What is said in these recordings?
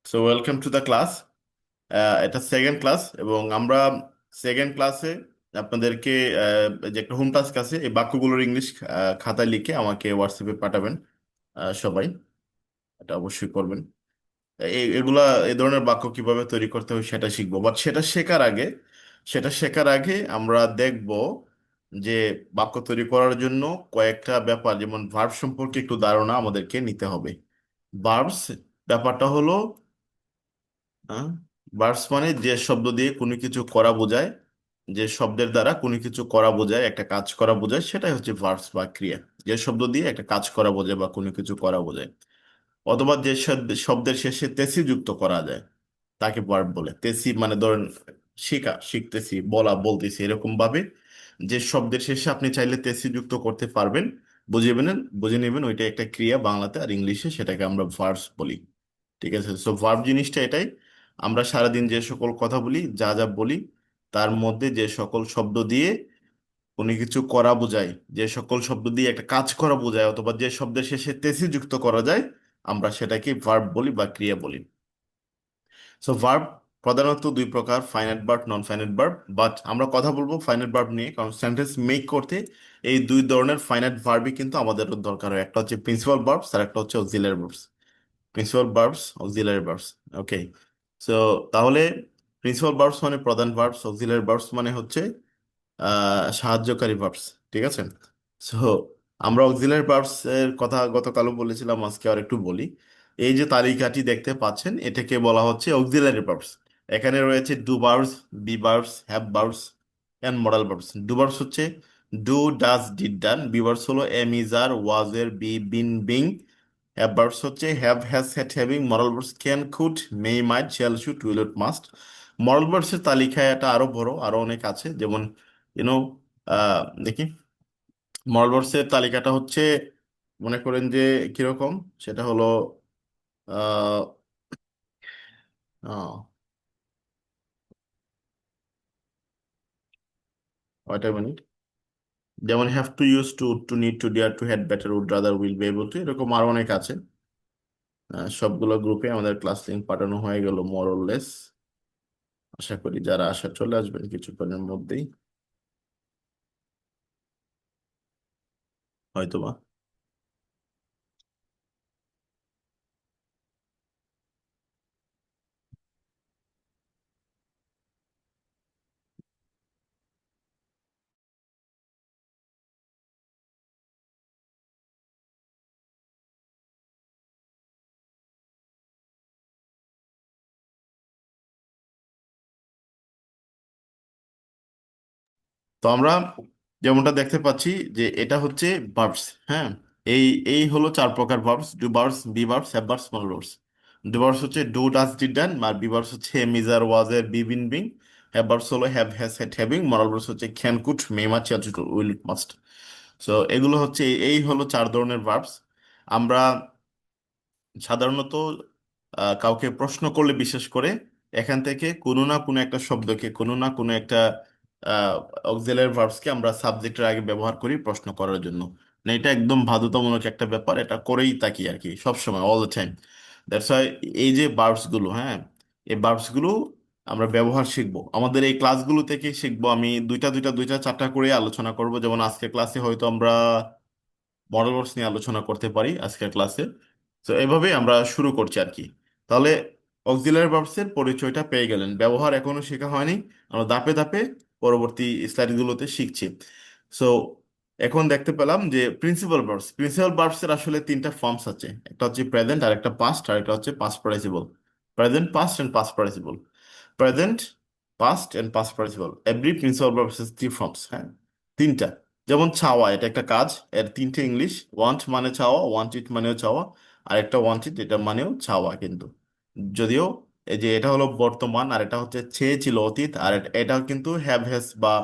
So welcome to the class. এটা second class এবং আমরা সেকেন্ড ক্লাসে আপনাদেরকে যে একটা হোম টাস্ক আছে, এই বাক্যগুলোর ইংলিশ খাতায় লিখে আমাকে হোয়াটসঅ্যাপে পাঠাবেন। সবাই এটা অবশ্যই করবেন। এগুলা এই ধরনের বাক্য কিভাবে তৈরি করতে হয় সেটা শিখবো, বাট সেটা শেখার আগে আমরা দেখব যে বাক্য তৈরি করার জন্য কয়েকটা ব্যাপার, যেমন ভার্ব সম্পর্কে একটু ধারণা আমাদেরকে নিতে হবে। ভার্বস ব্যাপারটা হলো, হ্যাঁ, ভার্বস মানে যে শব্দ দিয়ে কোনো কিছু করা বোঝায়, যে শব্দের দ্বারা কোনো কিছু করা বোঝায়, একটা কাজ করা বোঝায়, সেটাই হচ্ছে ভার্বস বা ক্রিয়া। যে শব্দ দিয়ে একটা কাজ করা বোঝায় বা কোনো কিছু করা বোঝায়, অথবা যে শব্দের শেষে তেসি যুক্ত করা যায় তাকে ভার্ব বলে। তেসি মানে ধরেন শিখা, শিখতেছি, বলা, বলতেছি, এরকম ভাবে যে শব্দের শেষে আপনি চাইলে তেসি যুক্ত করতে পারবেন, বুঝে নেবেন ওইটা একটা ক্রিয়া বাংলাতে, আর ইংলিশে সেটাকে আমরা ভার্বস বলি। ঠিক আছে, সো ভার্ব জিনিসটা এটাই। আমরা সারাদিন যে সকল কথা বলি, যা যা বলি, তার মধ্যে যে সকল শব্দ দিয়ে কোনো কিছু করা বোঝায়, যে সকল শব্দ দিয়ে একটা কাজ করা বোঝায়, অথবা যে শব্দের শেষে তেসি যুক্ত করা যায়, আমরা সেটাকে ভার্ব বলি বা ক্রিয়া বলি। সো ভার্ব প্রধানত দুই প্রকার, finite verb, non finite verb. But আমরা কথা বলবো ফাইনাইট ভার্ব নিয়ে, কারণ সেন্টেন্স মেক করতে এই দুই ধরনের ফাইনাইট ভার্বই কিন্তু আমাদের দরকার হয়। একটা হচ্ছে প্রিন্সিপাল ভার্বস আর একটা হচ্ছে auxiliary verbs. Principal verbs, auxiliary verbs. Okay, so তাহলে প্রিন্সিপাল ভার্বস মানে প্রধান ভার্বস, অক্সিলারি ভার্বস মানে হচ্ছে সাহায্যকারী ভার্বস। ঠিক আছে, সো আমরা অক্সিলারি ভার্বস এর কথা গতকালও বলেছিলাম, আজকে আর একটু বলি। এই যে তালিকাটি দেখতে পাচ্ছেন, এটাকে বলা হচ্ছে অক্সিলারি ভার্বস। এখানে রয়েছে do verbs, be verbs, have verbs and modal verbs. Do verbs হচ্ছে do, does, did, done. Be verbs হলো am, is, are, was, were, be, been, being. Have verbs হচ্ছে have, has, had, having. Modal verbs can, could, may, might, shall, should, will, would, must. Modal ভার্বসের তালিকায় এটা আরো বড়, আরো অনেক আছে, যেমন ইউনো দেখি, মডাল ভার্বসের তালিকাটা হচ্ছে, মনে করেন যে কিরকম, সেটা হলো আহ ওইটা মিনিট, যেমন have to, use to, to need, to dare, to had better, would rather, will be able to, এরকম আরো অনেক আছে। সবগুলো গ্রুপে আমাদের ক্লাস লিঙ্ক পাঠানো হয়ে গেল মোরলেস। আশা করি যারা আসা চলে আসবেন কিছুক্ষণের মধ্যেই, হয়তোবা। তো আমরা যেমনটা দেখতে পাচ্ছি যে এটা হচ্ছে ভার্বস। হ্যাঁ, এই এই হলো চার প্রকার verbs: do verbs, be verbs, have verbs, modal verbs. Do verbs হচ্ছে ডু, ডাজ, ডিড, ডান। আর বি ভার্বস হচ্ছে am, is, are, was, were, be, been, being. Have verbs হলো have, has, had, having. Modal verbs হচ্ছে can, could, may, must, shall, should, will, must. So এগুলো হচ্ছে, এই হলো চার ধরনের ভার্বস। আমরা সাধারণত কাউকে প্রশ্ন করলে, বিশেষ করে এখান থেকে কোনো না কোনো একটা শব্দকে, কোনো না কোনো একটা অক্সিলারি ভার্বসকে আমরা সাবজেক্টের আগে ব্যবহার করি প্রশ্ন করার জন্য। না, এটা একদম বাধ্যতামূলক একটা ব্যাপার, এটা করেই থাকি আর কি, সবসময়, all the time. That's why এই যে ভার্বস গুলো, হ্যাঁ, এই ভার্বস গুলো আমরা ব্যবহার শিখবো, আমাদের এই ক্লাসগুলো থেকে শিখবো। আমি দুইটা চারটা করে আলোচনা করব, যেমন আজকে ক্লাসে হয়তো আমরা মডেল ভার্বস নিয়ে আলোচনা করতে পারি আজকের ক্লাসে। তো এভাবেই আমরা শুরু করছি আর কি। তাহলে অক্সিলারি ভার্বসের পরিচয়টা পেয়ে গেলেন, ব্যবহার এখনো শেখা হয়নি, আমরা ধাপে ধাপে পরবর্তী স্লাইডগুলোতে শিখছি। সো এখন দেখতে পেলাম যে প্রিন্সিপাল ভার্বসের আসলে তিনটা ফর্মস আছে, একটা হচ্ছে প্রেজেন্ট, আর একটা পাস্ট, আর একটা হচ্ছে past participle. Present, past and past participle. Present, past and past participle, every principal verb has three forms. হ্যাঁ, তিনটা। যেমন চাওয়া, এটা একটা কাজ, এর তিনটে ইংলিশ: ওয়ান্ট মানে চাওয়া, ওয়ান্ট ইট মানেও চাওয়া, আর একটা ওয়ান্ট ইট, এটা মানেও চাওয়া কিন্তু। যদিও এই যে এটা হলো বর্তমান, আর এটা হচ্ছে চেয়েছিল অতীত, আর এটা কিন্তু হ্যাভ, হ্যাজ বা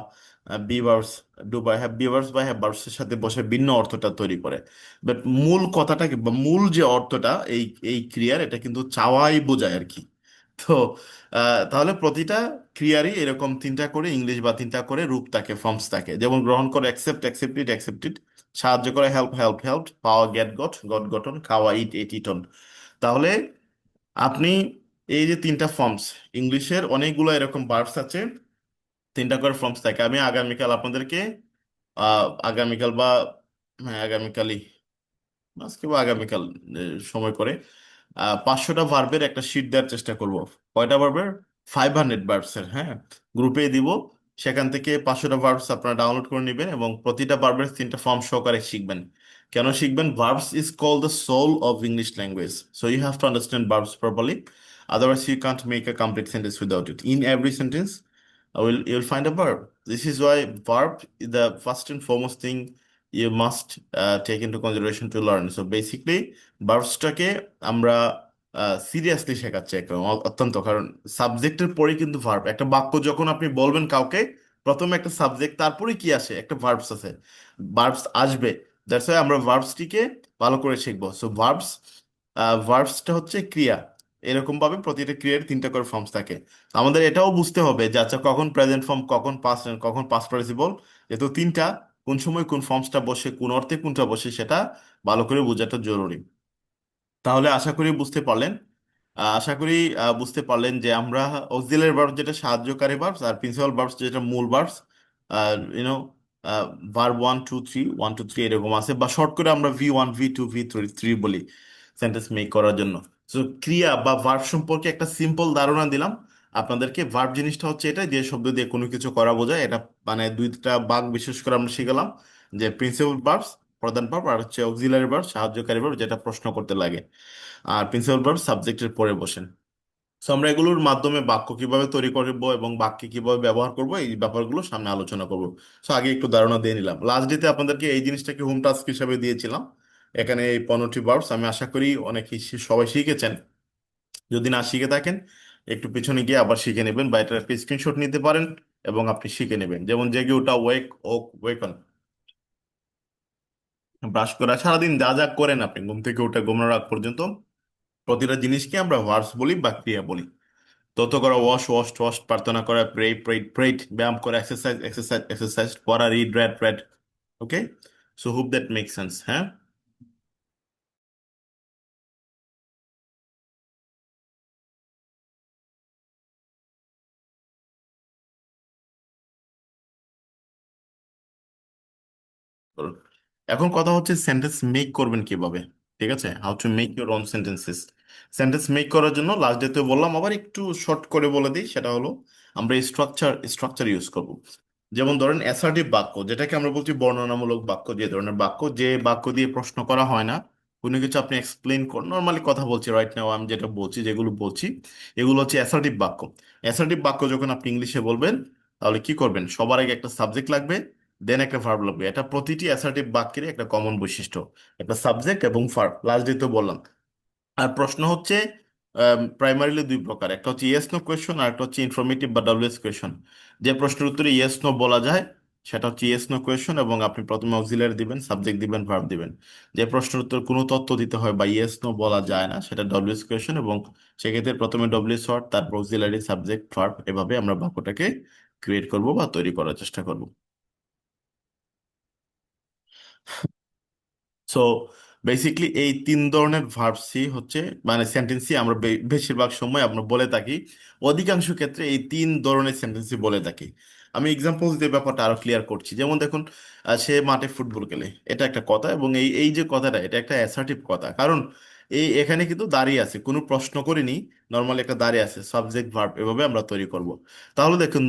বিভার্স, ডু বা হ্যাভ বিভার্স বা হ্যাভ ভার্সের সাথে বসে ভিন্ন অর্থটা তৈরি করে। বাট মূল কথাটা বা মূল যে অর্থটা এই এই ক্রিয়ার, এটা কিন্তু চাওয়াই বোঝায় আর কি। তো তাহলে প্রতিটা ক্রিয়ারই এরকম তিনটা করে ইংলিশ বা তিনটা করে রূপ থাকে, ফর্মস থাকে। যেমন গ্রহণ করে অ্যাকসেপ্ট, অ্যাকসেপ্টেড, অ্যাকসেপ্টেড। সাহায্য করে হেল্প, হেল্প, হেল্পড। পাওয়া, গেট, গট, গট, গটন। খাওয়া, ইট, এট, ইটন। তাহলে আপনি এই যে তিনটা ফর্মস, ইংলিশের অনেকগুলো এরকম ভার্বস আছে, তিনটা করে ফর্মস থাকে। আমি আগামীকাল আপনাদেরকে আগামীকাল বা হ্যাঁ আগামীকালই, আজকে বা আগামীকাল সময় করে 500টা ভার্বের একটা শিট দেওয়ার চেষ্টা করব। কয়টা ভার্বের? 500 ভার্বসের, হ্যাঁ, গ্রুপে দিব। সেখান থেকে 500টা ভার্বস আপনারা ডাউনলোড করে নেবেন এবং প্রতিটা ভার্বের তিনটা ফর্ম সহকারে শিখবেন। কেন শিখবেন? Verbs is call the soul of English language, so you have to understand verbs properly, otherwise you can't make a complete sentence without it. In every sentence you'll find a verb. This is why verb is the first and foremost thing you must take into consideration to learn. So basically ভার্বসটাকে আমরা seriously শেখাচ্ছি একদম অত্যন্ত, কারণ সাবজেক্টের পরে কিন্তু verb. একটা বাক্য যখন আপনি বলবেন কাউকে, প্রথমে একটা সাবজেক্ট, তারপরে কি আসে? একটা ভার্বস আছে, ভার্বস আসবে। দ্যাটস ওয়াই আমরা ভার্বসটিকে ভালো করে শিখবো। সো ভার্বসটা হচ্ছে ক্রিয়া। এরকম ভাবে প্রতিটা ক্রিয়ার তিনটা করে ফর্মস থাকে। আমাদের এটাও বুঝতে হবে যে আচ্ছা কখন প্রেজেন্ট ফর্ম, কখন পাস্ট, কখন পাস্ট পার্টিসিপল, যেহেতু তিনটা, কোন সময় কোন ফর্মসটা বসে, কোন অর্থে কোনটা বসে, সেটা ভালো করে বোঝাটা জরুরি। তাহলে আশা করি বুঝতে পারলেন। আশা করি বুঝতে পারলেন যে আমরা অক্সিলারি ভার্ব যেটা সাহায্যকারী ভার্বস, আর প্রিন্সিপাল ভার্বস যেটা মূল ভার্বস, ইউনো ভার্ব 1 2 3, 1 2 3 এরকম আছে, বা শর্ট করে আমরা V1 V2 V3 বলি সেন্টেন্স মেক করার জন্য। তো ক্রিয়া বা ভার্ব সম্পর্কে একটা সিম্পল ধারণা দিলাম আপনাদেরকে। ভার্ব জিনিসটা হচ্ছে এটা, যে শব্দ দিয়ে কোনো কিছু করা বোঝায়। এটা মানে দুইটা ভাগ বিশেষ করে আমরা শিখলাম, যে প্রিন্সিপাল ভার্বস প্রধান ভার্ব, আর হচ্ছে অক্সিলারি ভার্ব সাহায্যকারী ভার্ব যেটা প্রশ্ন করতে লাগে, আর প্রিন্সিপাল ভার্ব সাবজেক্টের পরে বসেন। সো আমরা এগুলোর মাধ্যমে বাক্য কিভাবে তৈরি করব এবং বাক্যে কিভাবে ব্যবহার করব, এই ব্যাপারগুলো সামনে আলোচনা করব। সো আগে একটু ধারণা দিয়ে নিলাম। লাস্ট ডেতে আপনাদেরকে এই জিনিসটাকে হোম টাস্ক হিসাবে দিয়েছিলাম। এখানে এই 15টি ভার্বস আমি আশা করি অনেকেই সবাই শিখেছেন। যদি না শিখে থাকেন, একটু পিছনে গিয়ে আবার শিখে নেবেন, বা এটা একটা স্ক্রিনশট নিতে পারেন এবং আপনি শিখে নেবেন। যেমন জেগে ওঠা, ওয়েক, ওক, ওয়েকন, ব্রাশ করা, সারাদিন যা যা করেন আপনি ঘুম থেকে ওঠা ঘুমানোর আগ পর্যন্ত, প্রতিটা জিনিসকে আমরা ভার্বস বলি বা ক্রিয়া বলি। তত করা, ওয়াশ ওয়াশ ওয়াশ, প্রার্থনা করা, প্রে প্রেড প্রেড, ব্যায়াম করা, এক্সারসাইজ এক্সারসাইজ এক্সারসাইজ, পড়া, read red red. Okay, so hope that make sense. হ্যাঁ, বলুন। এখন কথা হচ্ছে সেন্টেন্স মেক করবেন কিভাবে। ঠিক আছে, how to make your own sentences. Sentence make করার জন্য লাস্ট ডেতে বললাম, আবার একটু শর্ট করে বলে দিই, সেটা হলো আমরা স্ট্রাকচার ইউজ করব। যেমন ধরেন অ্যাসার্টিভ বাক্য, যেটাকে আমরা বলছি বর্ণনামূলক বাক্য, যে ধরনের বাক্য, যে বাক্য দিয়ে প্রশ্ন করা হয় না, কোনো কিছু আপনি এক্সপ্লেন কর, নর্মালি কথা বলছি রাইট নাও, আমি যেটা বলছি, যেগুলো বলছি, এগুলো হচ্ছে অ্যাসার্টিভ বাক্য। অ্যাসার্টিভ বাক্য যখন আপনি ইংলিশে বলবেন, তাহলে কি করবেন? সবার আগে একটা সাবজেক্ট লাগবে, দেন একটা ভার্ব লাগবে। এটা প্রতিটি অ্যাসার্টিভ বাক্যের একটা কমন বৈশিষ্ট্য, একটা সাবজেক্ট এবং ভার্ব। লাস্ট ডে তো বললাম। আর প্রশ্ন হচ্ছে প্রাইমারিলি দুই প্রকার, একটা হচ্ছে ইয়েস নো কোয়েশ্চন, আর একটা হচ্ছে ইনফরমেটিভ বা ডাব্লিউএস কোয়েশ্চন। যে প্রশ্নের উত্তরে ইয়েস নো বলা যায়, সেটা হচ্ছে ইয়েস নো কোয়েশ্চন, এবং আপনি প্রথমে অক্সিলারি দিবেন, সাবজেক্ট দিবেন, ভার্ব দিবেন। যে প্রশ্নের উত্তরে কোনো তথ্য দিতে হয় বা ইয়েস নো বলা যায় না, সেটা ডাব্লিউএস কোয়েশ্চন, এবং সেক্ষেত্রে প্রথমে ডব্লিউএস ওয়ার্ড, তারপর অক্সিলারি, সাবজেক্ট, ভার্ব, এভাবে আমরা বাক্যটাকে ক্রিয়েট করব বা তৈরি করার চেষ্টা করব। সো বেসিকলি এই তিন ধরনের ভার্বসই হচ্ছে, মানে সেন্টেন্সই আমরা বেশিরভাগ সময় আমরা বলে থাকি। অধিকাংশ ক্ষেত্রে এই তিন ধরনের সেন্টেন্সই বলে থাকি। আমি এক্সাম্পল দিয়ে ব্যাপারটা আরো ক্লিয়ার করছি। যেমন দেখুন, সে মাঠে ফুটবল খেলে, এটা একটা কথা, এবং এই এই যে কথাটা, এটা একটা অ্যাসার্টিভ কথা, কারণ এই এখানে কিন্তু দাঁড়িয়ে আছে, কোনো প্রশ্ন করিনি, নর্মালি একটা দাঁড়িয়ে আছে, সাবজেক্ট ভার্ব, এভাবে আমরা তৈরি করব। তাহলে দেখুন,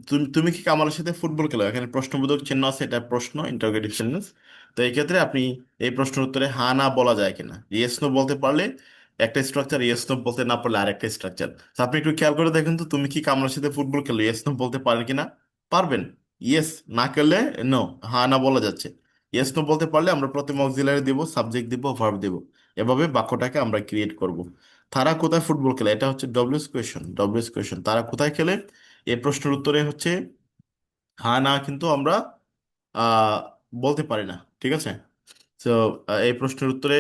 তুমি তুমি কি কামালের সাথে ফুটবল খেলো, এখানে প্রশ্নবোধক চিহ্ন আছে, এটা প্রশ্ন, ইন্টারোগেটিভ সেন্টেন্স। তো এই ক্ষেত্রে আপনি এই প্রশ্নের উত্তরে হ্যাঁ না বলা যায় কিনা, ইয়েস নো বলতে পারলে একটা স্ট্রাকচার, ইয়েস নো বলতে না পারলে আরেকটা স্ট্রাকচার। আপনি একটু খেয়াল করে দেখেন তো, তুমি কি কামরার সাথে ফুটবল খেলো, ইয়েস নো বলতে পারেন কিনা? পারবেন। ইয়েস না করলে নো, হ্যাঁ না বলা যাচ্ছে। ইয়েস নো বলতে পারলে আমরা প্রথমে অক্সিলারি দিব, সাবজেক্ট দিব, ভার্ব দিব, এভাবে বাক্যটাকে আমরা ক্রিয়েট করব। তারা কোথায় ফুটবল খেলে, এটা হচ্ছে ডব্লিউএস কোয়েশন। ডব্লিউএস কোয়েশন, তারা কোথায় খেলে, এই প্রশ্নের উত্তরে হচ্ছে হ্যাঁ না কিন্তু আমরা আহ বলতে পারি না। ঠিক আছে, তো এই প্রশ্নের উত্তরে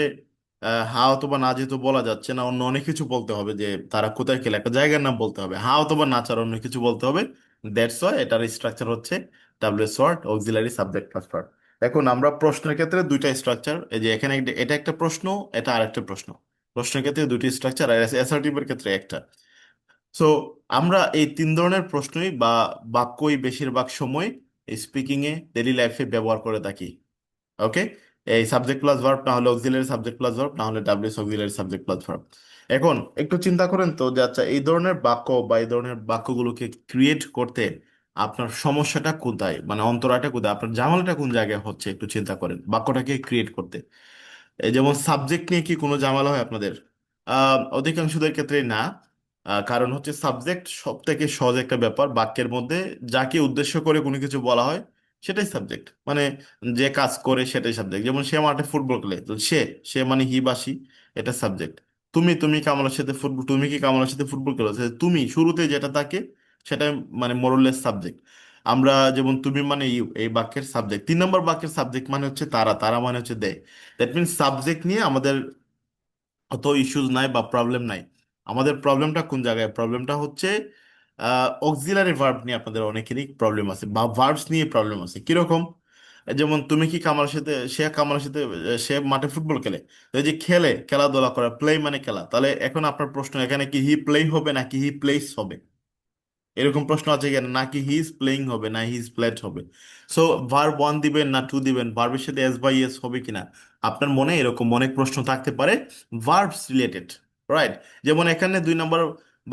হ্যাঁ অথবা না যেহেতু বলা যাচ্ছে না, অন্য অনেক কিছু বলতে হবে, যে তারা কোথায় খেলে, একটা জায়গার নাম বলতে হবে, হ্যাঁ অথবা না ছাড়া অন্য কিছু বলতে হবে। দ্যাটস ওয়াই এটার স্ট্রাকচার হচ্ছে W S word, auxiliary, subject plus verb. এখন আমরা প্রশ্নের ক্ষেত্রে দুইটা স্ট্রাকচার, এই যে এখানে এটা একটা প্রশ্ন, এটা আরেকটা প্রশ্ন। প্রশ্নের ক্ষেত্রে দুটি স্ট্রাকচার আর অ্যাসার্টিভের ক্ষেত্রে একটা। সো আমরা এই তিন ধরনের প্রশ্নই বা বাক্যই বেশিরভাগ সময় স্পিকিং এ ডেইলি লাইফে ব্যবহার করে থাকি। ওকে, এই সাবজেক্ট প্লাস ভার্ব, না হলে অক্সিলারি সাবজেক্ট প্লাস ভার্ব, না হলে W S auxiliary subject plus verb. এখন একটু চিন্তা করেন তো যে আচ্ছা এই ধরনের বাক্য বা এই ধরনের বাক্যগুলোকে ক্রিয়েট করতে আপনার সমস্যাটা কোথায়, মানে অন্তরায়টা কোথায়, আপনার ঝামেলাটা কোন জায়গায় হচ্ছে, একটু চিন্তা করেন বাক্যটাকে ক্রিয়েট করতে। এই যেমন সাবজেক্ট নিয়ে কি কোনো ঝামেলা হয় আপনাদের? অধিকাংশদের ক্ষেত্রে না। কারণ হচ্ছে সাবজেক্ট সব থেকে সহজ একটা ব্যাপার বাক্যের মধ্যে। যাকে উদ্দেশ্য করে কোনো কিছু বলা হয় সেটাই সাবজেক্ট, মানে যে কাজ করে সেটাই সাবজেক্ট। যেমন সে মাঠে ফুটবল খেলে, তো সে সে মানে হি বা সি, এটা সাবজেক্ট। তুমি কামালের সাথে ফুটবল, তুমি কি কামালের সাথে ফুটবল খেলো, তুমি শুরুতে যেটা থাকে সেটা মানে মোরলেস সাবজেক্ট। আমরা যেমন তুমি মানে ইউ, এই বাক্যের সাবজেক্ট। 3 নম্বর বাক্যের সাবজেক্ট মানে হচ্ছে তারা, তারা মানে হচ্ছে দে। দ্যাট মিনস সাবজেক্ট নিয়ে আমাদের অত ইস্যুজ নাই বা প্রবলেম নাই। আমাদের প্রবলেমটা কোন জায়গায়? প্রবলেমটা হচ্ছে অক্সিলারি ভার্ব নিয়ে আপনাদের অনেকেরই প্রবলেম আছে, বা ভার্বস নিয়ে প্রবলেম আছে। কিরকম? যেমন তুমি কি কামালের সাথে, সে কামালের সাথে, সে মাঠে ফুটবল খেলে। তো এই যে খেলে, খেলাধুলা করা, প্লে মানে খেলা, তাহলে এখন আপনার প্রশ্ন এখানে কি হি প্লে হবে নাকি হি প্লেস হবে? এরকম প্রশ্ন আছে কেন, নাকি হি ইজ প্লেইং হবে না হি ইজ প্লেড হবে? সো ভার্ব ওয়ান দিবেন না টু দিবেন, ভার্বের সাথে এস বাই এস হবে কিনা, আপনার মনে এরকম অনেক প্রশ্ন থাকতে পারে ভার্বস রিলেটেড, রাইট? যেমন এখানে 2 নম্বর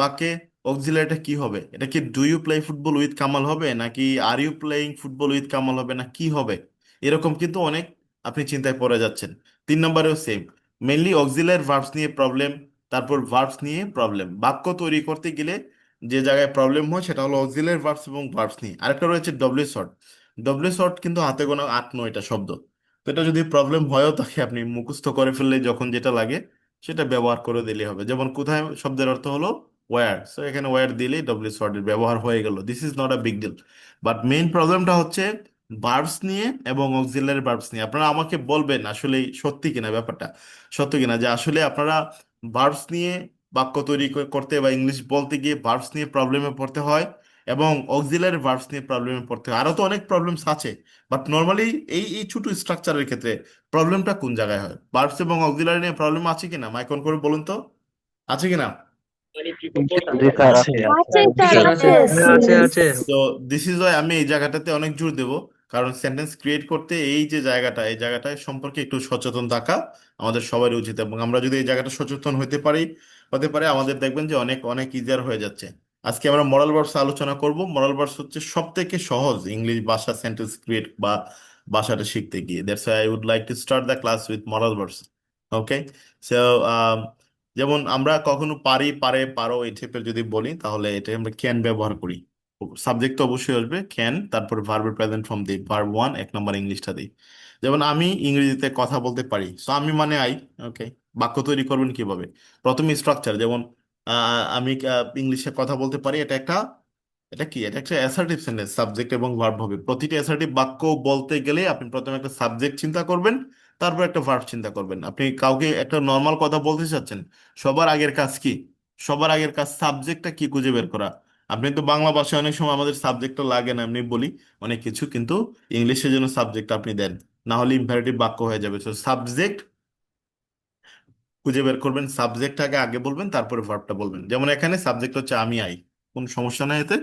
বাক্যে অক্সিলারিটা কি হবে? এটা কি do you play football with Kamal হবে, নাকি are you playing football with Kamal হবে, না কি হবে? এরকম কিন্তু অনেক আপনি চিন্তায় পড়ে যাচ্ছেন। 3 নম্বরেও সেম, মেনলি অক্সিলারি ভার্বস নিয়ে প্রবলেম, তারপর ভার্বস নিয়ে প্রবলেম। বাক্য তৈরি করতে গেলে যে জায়গায় প্রবলেম হয় সেটা হলো অক্সিলারি ভার্বস এবং ভার্বস নিয়ে। আরেকটা রয়েছে ডব্লিউ শর্ট। ডব্লিউ শর্ট কিন্তু হাতে গোনা 8-9টা শব্দ। তো এটা যদি প্রবলেম হয়ও তাকে আপনি মুখস্থ করে ফেললে যখন যেটা লাগে সেটা ব্যবহার করে দিলে হবে। যেমন কোথায় শব্দের অর্থ হলো ওয়্যার, সো এখানে ওয়্যার দিলেই ডব্লিউ শর্টের ব্যবহার হয়ে গেল। This is not a big deal. But main প্রবলেমটা হচ্ছে ভার্বস নিয়ে এবং অক্সিলারি ভার্বস নিয়ে। আপনারা আমাকে বলবেন আসলে সত্যি কিনা ব্যাপারটা, সত্য কিনা যে আসলে আপনারা ভার্বস নিয়ে বাক্য তৈরি করতে বা ইংলিশ বলতে গিয়ে ভার্বস নিয়ে প্রবলেমে পড়তে হয়, এবং অক্সিলারি ভার্বস নিয়ে প্রবলেমে পড়তে হয়। আরো তো অনেক প্রবলেমস আছে, বাট নর্মালি এই এই ছোট স্ট্রাকচারের ক্ষেত্রে প্রবলেমটা কোন জায়গায় হয়? ভার্বস এবং অক্সিলারি নিয়ে প্রবলেম আছে কিনা, মাইক অন করে বলুন তো, আছে কিনা? জি জি স্যার আছে আছে। আছে জি স্যার, স্যার আছে। আছে। আছে আছে। তো দিস ইজ ওয়াই আমি এই জায়গাটাতে অনেক জোর দেব, কারণ সেন্টেন্স ক্রিয়েট করতে এই যে জায়গাটা, এই জায়গাটায় সম্পর্কে একটু সচেতন থাকা আমাদের সবারই উচিত। এবং আমরা যদি এই জায়গাটা সচেতন হতে পারি, হতে পারে আমাদের দেখবেন যে অনেক অনেক ইজিয়ার হয়ে যাচ্ছে। আজকে আমরা মরাল ভার্বস আলোচনা করব। মরাল ভার্বস হচ্ছে সব থেকে সহজ ইংলিশ ভাষা সেন্টেন্স ক্রিয়েট বা ভাষাটা শিখতে গিয়ে। That's I would like to start the class with modal verbs. Okay, so যেমন আমরা কখনো পারি, পারে, পারো এই টাইপের যদি বলি তাহলে এটা আমরা ক্যান ব্যবহার করি। সাবজেক্ট তো অবশ্যই আসবে ক্যান, তারপর ভার্বের প্রেজেন্ট ফর্ম দিই, ভার্ব ওয়ান 1 নম্বর ইংলিশটা দিই। যেমন আমি ইংরেজিতে কথা বলতে পারি, সো আমি মানে আই। ওকে, বাক্য তৈরি করবেন কিভাবে? প্রথমে স্ট্রাকচার, যেমন আমি ইংলিশে কথা বলতে পারি, এটা একটা, এটা কি, এটা একটা অ্যাসার্টিভ সেন্টেন্স, সাবজেক্ট এবং ভার্ব হবে। প্রতিটি অ্যাসার্টিভ বাক্য বলতে গেলে আপনি প্রথমে একটা সাবজেক্ট চিন্তা করবেন, তারপর একটা ভার্ব চিন্তা করবেন। আপনি কাউকে একটা নর্মাল কথা বলতে চাচ্ছেন, সবার আগের কাজ কি? সবার আগের কাজ সাবজেক্টটা কি খুঁজে বের করা। আপনি তো বাংলা ভাষায় অনেক সময় আমাদের সাবজেক্টটা লাগে না, এমনি বলি অনেক কিছু, কিন্তু ইংলিশের জন্য সাবজেক্ট আপনি দেন, না হলে ইম্পারেটিভ বাক্য হয়ে যাবে। তো সাবজেক্ট খুঁজে বের করবেন, সাবজেক্টটাকে আগে বলবেন, তারপরে ভার্বটা বলবেন। যেমন এখানে সাবজেক্ট হচ্ছে আমি আই, কোন সমস্যা নাই এতে।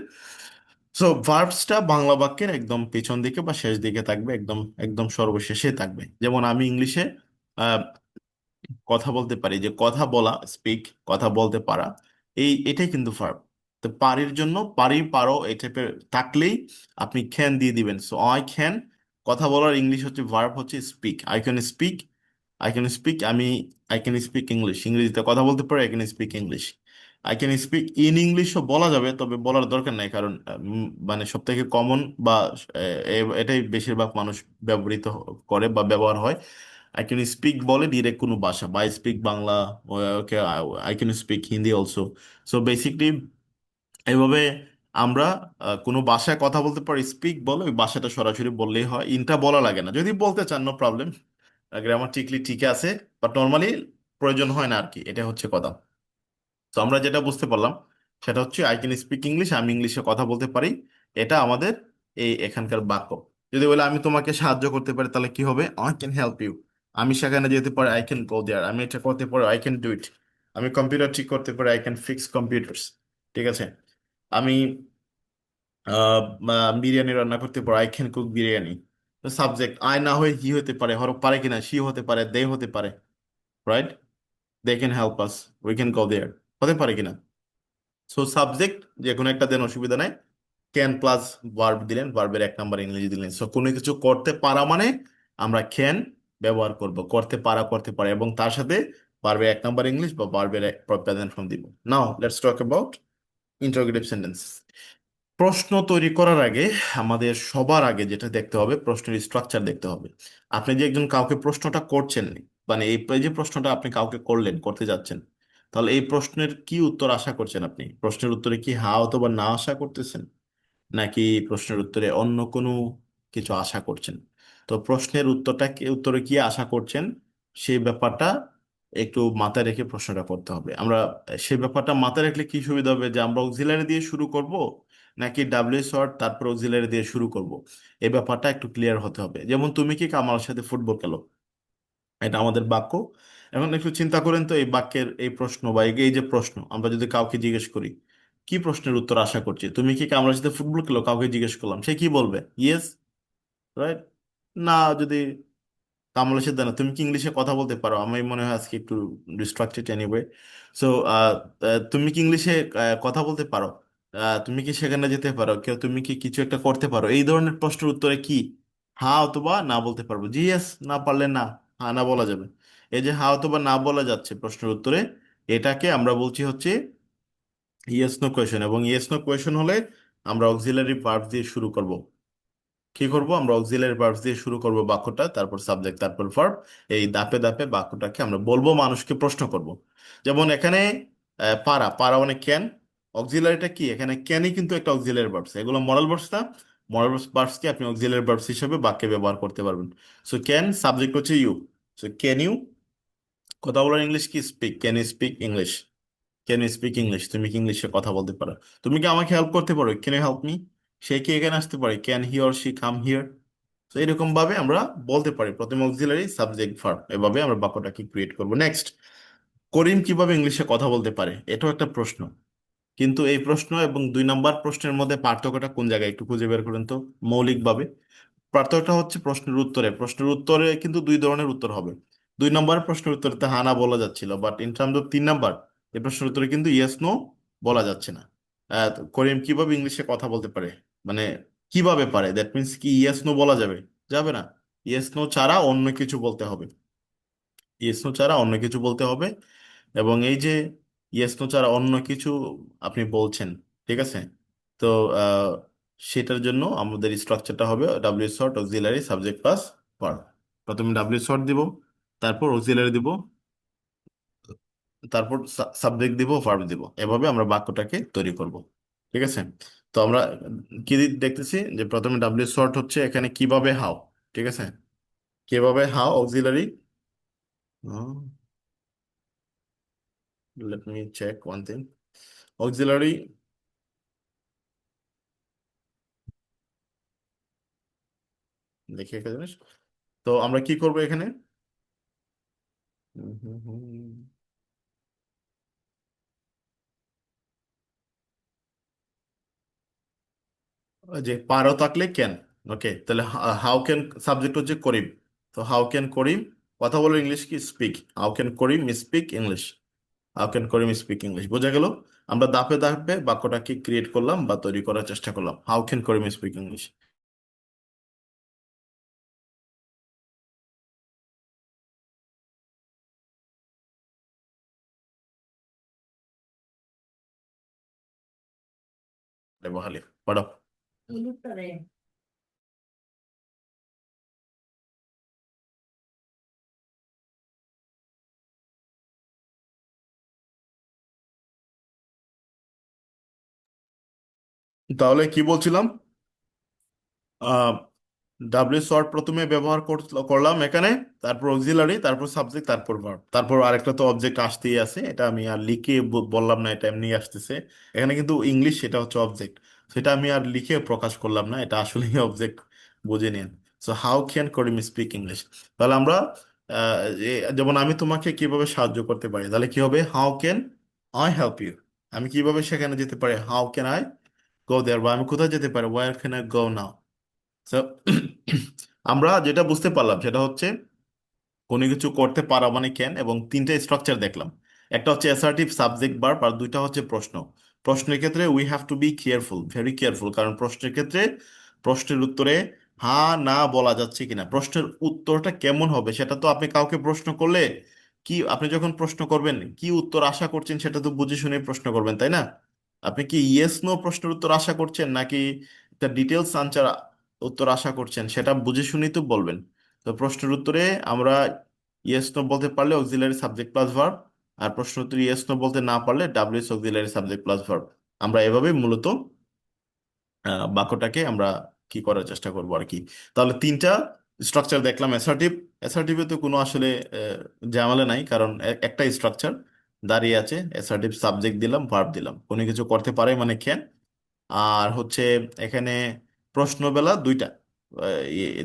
সো ভার্বসটা বাংলা বাক্যের একদম পেছন দিকে বা শেষ দিকে থাকবে, একদম একদম সর্বশেষে থাকবে। যেমন আমি ইংলিশে কথা বলতে পারি, যে কথা বলা, স্পিক, কথা বলতে পারা, এটাই কিন্তু ভার্ব। তো পারির জন্য পারি, পারো এই টাইপের থাকলেই আপনি ক্যান দিয়ে দিবেন। সো আই ক্যান, কথা বলার ইংলিশ হচ্ছে ভার্ব হচ্ছে speak. I can speak, I can speak, আমি আই ক্যান স্পিক ইংলিশ, ইংরেজিতে কথা বলতে পারি, I can speak English. I can speak in ইংলিশও বলা যাবে, তবে বলার দরকার নাই, কারণ মানে সব থেকে কমন বা এটাই বেশিরভাগ মানুষ ব্যবহৃত করে বা ব্যবহার হয়। আই ক্যান স্পিক বলে ডিরেক্ট কোনো ভাষা, বা speak Bangla, okay, I can speak Hindi also. So basically এইভাবে আমরা কোনো ভাষায় কথা বলতে পারি, স্পিক বলে ওই ভাষাটা সরাসরি বললেই হয়, ইনটা বলা লাগে না। যদি বলতে চান নো প্রবলেম, গ্রামাটিকলি ঠিক আছে, বাট নর্মালি প্রয়োজন হয় না আর কি, এটা হচ্ছে কথা। তো আমরা যেটা বুঝতে পারলাম সেটা হচ্ছে আই ক্যান স্পিক ইংলিশ, আমি ইংলিশে কথা বলতে পারি, এটা আমাদের এই এখানকার বাক্য। যদি বলে আমি তোমাকে সাহায্য করতে পারি তাহলে কি হবে? I can help you. আমি সেখানে যেতে পারি, আই ক্যান গো দেয়ার। আমি এটা করতে পারি, আই ক্যান ডু ইট। আমি কম্পিউটার ঠিক করতে পারি, আই ক্যান ফিক্স কম্পিউটার্স। ঠিক আছে। আমি বিরিয়ানি রান্না করতে পারি, I can cook biryani. Subject I না হয়ে হি হতে পারে, হরো পারে কিনা, সি হতে পারে, দে হতে পারে, right? They can help us, we can go there, হতে পারে কিনা। সো সাবজেক্ট যে কোনো একটা দেন, অসুবিধা নাই। ক্যান প্লাস ভার্ব দিলেন, ভার্বের এক নাম্বার ইংরেজি দিলেন। সো কোনো কিছু করতে পারা মানে আমরা ক্যান ব্যবহার করব, করতে পারা, করতে পারে, এবং তার সাথে ভার্বের এক নাম্বার ইংলিশ বা ভার্বের প্রেজেন্ট ফর্ম দিব। Now let's talk about interrogative sentence. প্রশ্ন তৈরি করার আগে আমাদের সবার আগে যেটা দেখতে হবে, প্রশ্নের স্ট্রাকচার দেখতে হবে। আপনি যে একজন কাউকে প্রশ্নটা করছেন, মানে এই যে প্রশ্নটা আপনি কাউকে করলেন, করতে যাচ্ছেন, তাহলে এই প্রশ্নের কি উত্তর আশা করছেন? আপনি প্রশ্নের উত্তরে কি হ্যাঁ অথবা না আশা করতেছেন, নাকি প্রশ্নের উত্তরে অন্য কোনো কিছু আশা করছেন? তো প্রশ্নের উত্তরে কি আশা করছেন, সেই ব্যাপারটা একটু মাথায় রেখে প্রশ্নটা করতে হবে। আমরা সেই ব্যাপারটা মাথায় রাখলে কি সুবিধা হবে, যে আমরা অক্সিলারি দিয়ে শুরু করব নাকি ডাব্লিউএস ওয়ার্ড তারপর অক্সিলারি দিয়ে শুরু করব, এই ব্যাপারটা একটু ক্লিয়ার হতে হবে। যেমন তুমি কি কামালের সাথে ফুটবল খেলো, এটা আমাদের বাক্য। এখন একটু চিন্তা করেন তো, এই বাক্যের এই প্রশ্ন বা এই যে প্রশ্ন, আমরা যদি কাউকে জিজ্ঞেস করি কি প্রশ্নের উত্তর আশা করছি, তুমি কি কামরার সাথে ফুটবল খেলো, কাউকে জিজ্ঞেস করলাম, সে কি বলবে? Yes, right? না, যদি কামরার সাথে না, তুমি কি ইংলিশে কথা বলতে পারো? আমি মনে হয় আজকে একটু ডিস্ট্রাক্টেড এনিওয়ে। সো তুমি কি ইংলিশে কথা বলতে পারো? তুমি কি সেখানে যেতে পারো, কেউ তুমি কি কিছু একটা করতে পারো, এই ধরনের প্রশ্নের উত্তরে কি হ্যাঁ অথবা না বলতে পারবো। জি ইয়েস না পারলে না, হ্যাঁ না বলা যাবে। এই যে হ্যাঁ অথবা না বলা যাচ্ছে প্রশ্নের উত্তরে, এটাকে আমরা বলছি হচ্ছে ইয়েস নো কোয়েশন। এবং ইয়েস নো কোয়েশন হলে আমরা অক্সিলারি ভার্ব দিয়ে শুরু করব। কি করব? আমরা অক্সিলারি ভার্ব দিয়ে শুরু করব বাক্যটা, তারপর সাবজেক্ট, তারপর ভার্ব। এই ধাপে ধাপে বাক্যটাকে আমরা বলবো, মানুষকে প্রশ্ন করব। যেমন এখানে পারা, পারা মানে ক্যান। অক্সিলারিটা কি? এখানে ক্যানই কিন্তু একটা অক্সিলারি ভার্বস, এগুলো মডাল ভার্বস না। মডাল ভার্বসকে আপনি অক্সিলারি ভার্বস হিসেবে বাক্যে ব্যবহার করতে পারবেন। সো ক্যান, সাবজেক্ট হচ্ছে ইউ। সো ক্যান ইউ, কথা বলার ইংলিশ কি? Speak. Can you speak English? Can you speak English? তুমি কি ইংলিশে কথা বলতে পারো? তুমি কি আমাকে হেল্প করতে পারো? Can you help me? সে কি এখানে আসতে পারে? Can he or she come here? তো এরকম ভাবে আমরা বলতে পারি, প্রথমে অক্সিলারি, সাবজেক্ট, ভার্ব, এভাবে আমরা বাক্যটাকে ক্রিয়েট করব। নেক্সট, করিম কিভাবে ইংলিশে কথা বলতে পারে? এটাও একটা প্রশ্ন। কিন্তু এই প্রশ্ন এবং 2 নম্বর প্রশ্নের মধ্যে পার্থক্যটা কোন জায়গায় একটু খুঁজে বের করেন তো, মৌলিকভাবে। পার্থক্যটা হচ্ছে প্রশ্নের উত্তরে, প্রশ্নের উত্তরে কিন্তু দুই ধরনের উত্তর হবে। 2 নম্বর প্রশ্নের উত্তরে হানা বলা যাচ্ছিল, বাট ইন টার্মস অফ 3 নম্বর এই প্রশ্নের উত্তরে কিন্তু ইয়েস নো বলা যাচ্ছে না। তো করিম কিভাবে ইংলিশে কথা বলতে পারে, মানে কিভাবে পারে, দ্যাট মিনস কি ইয়েস নো বলা যাবে? যাবে না। ইয়েস নো ছাড়া অন্য কিছু বলতে হবে। ইয়েস নো ছাড়া অন্য কিছু বলতে হবে। এবং এই যে ইয়েস নো ছাড়া অন্য কিছু আপনি বলছেন, ঠিক আছে? তো আহ, সেটার জন্য আমাদের স্ট্রাকচারটা হবে W short auxiliary subject plus verb. প্রথমে ডাব্লিউ শর্ট দিব, তারপর অক্সিলারি দিব, তারপর সাবজেক্ট দিব, ভার্ব দিব, এভাবে আমরা বাক্যটাকে তৈরি করব। ঠিক আছে। তো আমরা কি দেখতেছি, যে প্রথমে ডাব্লিউ শর্ট হচ্ছে এখানে কিভাবে, হাউ। ঠিক আছে, কিভাবে, how auxiliary. Let me check one thing. Auxiliary, দেখি একটা জিনিস। তো আমরা কি করব এখানে? হুম, হুম, হুম। ওই যে পারো থাকলে ক্যান। ওকে, তাহলে হাউ ক্যান সাবজেক্ট হচ্ছে করিম। তো হাউ ক্যান করিম কথা বলো, ইংলিশ কি? Speak. How can Karim speak English? How can Karim speak English, বোঝা গেল? আমরা ধাপে ধাপে বাক্যটাকে ক্রিয়েট করলাম বা তৈরি করার চেষ্টা করলাম। How can Karim speak English. বহালি পড়ো। তাহলে কি বলছিলাম? ডাব্লিউ শর্ট প্রথমে ব্যবহার করলাম এখানে, তারপর অক্সিলারি, তারপর সাবজেক্ট, তারপর ভার্ব, তারপর আরেকটা তো অবজেক্ট আসতেই আছে, এটা আমি আর লিখে বললাম না, এটা এমনি আসতেছে। এখানে কিন্তু ইংলিশ, সেটা হচ্ছে অবজেক্ট, সেটা আমি আর লিখে প্রকাশ করলাম না, এটা আসলেই অবজেক্ট, বুঝে নিন। So how can Karim speak English? তাহলে আমরা আহ, যেমন আমি তোমাকে কিভাবে সাহায্য করতে পারি, তাহলে কি হবে, how can I help you. আমি কিভাবে সেখানে যেতে পারি, how can I go there, বা আমি কোথায় যেতে পারি, where can I go now. So, আমরা যেটা বুঝতে পারলাম সেটা হচ্ছে কোনো কিছু করতে পারা মানে ক্যান, এবং তিনটা স্ট্রাকচার দেখলাম। একটা হচ্ছে অ্যাসার্টিভ, সাবজেক্ট, ভার্ব, আর দুইটা হচ্ছে প্রশ্ন। প্রশ্নের ক্ষেত্রে we have to be careful, very careful, কারণ প্রশ্নের ক্ষেত্রে প্রশ্নের উত্তরে হ্যাঁ না বলা যাচ্ছে কিনা, প্রশ্নের উত্তরটা কেমন হবে সেটা তো আপনি কাউকে প্রশ্ন করলে কি, আপনি যখন প্রশ্ন করবেন কি উত্তর আশা করছেন সেটা তো বুঝে শুনে প্রশ্ন করবেন, তাই না? আপনি কি ইয়েস নো প্রশ্নের উত্তর আশা করছেন, নাকি একটা ডিটেলস আনসার উত্তর আশা করছেন, সেটা বুঝে শুনেই তো বলবেন। তো প্রশ্নের উত্তরে আমরা ইয়েস নো বলতে পারলে অক্সিলারি সাবজেক্ট প্লাস ভার্ব, আর প্রশ্ন উত্তরে ইয়েস নো বলতে না পারলে W S auxiliary subject plus verb. আমরা এভাবে মূলত বাক্যটাকে আমরা কি করার চেষ্টা করবো আর কি। তাহলে তিনটা স্ট্রাকচার দেখলাম। অ্যাসার্টিভ, অ্যাসার্টিভে তো কোনো আসলে ঝামেলা নাই, কারণ একটা স্ট্রাকচার দাঁড়িয়ে আছে, অ্যাসার্টিভ, সাবজেক্ট দিলাম, ভার্ব দিলাম, কোনো কিছু করতে পারে মানে ক্যান। আর হচ্ছে এখানে প্রশ্ন বেলা দুইটা,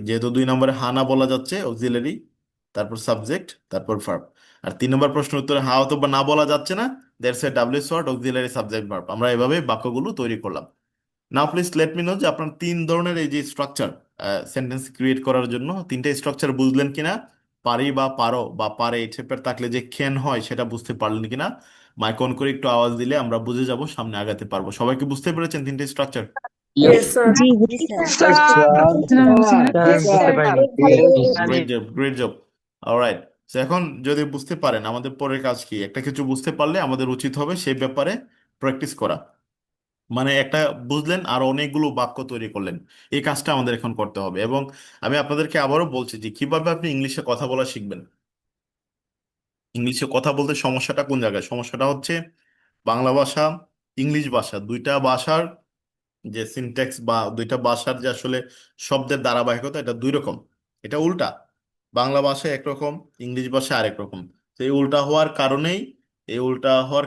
যেহেতু 2 নম্বরে হানা বলা যাচ্ছে অক্সিলারি, তারপর সাবজেক্ট, তারপর ভার্ব। আর 3 নম্বর প্রশ্ন উত্তরে হা অথবা না বলা যাচ্ছে না, that's a W word auxiliary subject verb. আমরা এভাবে বাক্যগুলো তৈরি করলাম। Now please let me know যে আপনার 3 ধরনের এই যে স্ট্রাকচার সেন্টেন্স ক্রিয়েট করার জন্য তিনটা স্ট্রাকচার বুঝলেন কিনা, পারি বা পারো বা পারে এই টাইপের থাকলে যে ক্যান হয় সেটা বুঝতে পারলেন কিনা। মাইক অন করে একটু আওয়াজ দিলে আমরা বুঝে যাব, সামনে আগাতে পারবো। সবাইকে বুঝতে পেরেছেন তিনটে স্ট্রাকচার? Yes, Yes, sir. জি জি বুঝছি স্যার। স্যার। sir. Yes, বুঝতে sir. পারিনি। Great job, great job. Alright. এখন যদি বুঝতে পারেন, আমাদের পরের কাজ কি, একটা কিছু বুঝতে পারলে আমাদের উচিত হবে সেই ব্যাপারে প্র্যাকটিস করা। মানে একটা বুঝলেন আর অনেকগুলো বাক্য তৈরি করলেন, এই কাজটা আমাদের এখন করতে হবে। এবং আমি আপনাদেরকে আবারও বলছি যে কিভাবে আপনি ইংলিশে কথা বলা শিখবেন। ইংলিশে কথা বলতে সমস্যাটা কোন জায়গায়, সমস্যাটা হচ্ছে বাংলা ভাষা, ইংলিশ ভাষা, দুইটা ভাষার যে সিনট্যাক্স বা দুইটা ভাষার যে আসলে শব্দের ধারাবাহিকতা, এটা দুই রকম, এটা উল্টা। বাংলা ভাষায় একরকম, ইংলিশ ভাষায় আরেক রকম। তো এই উল্টা হওয়ার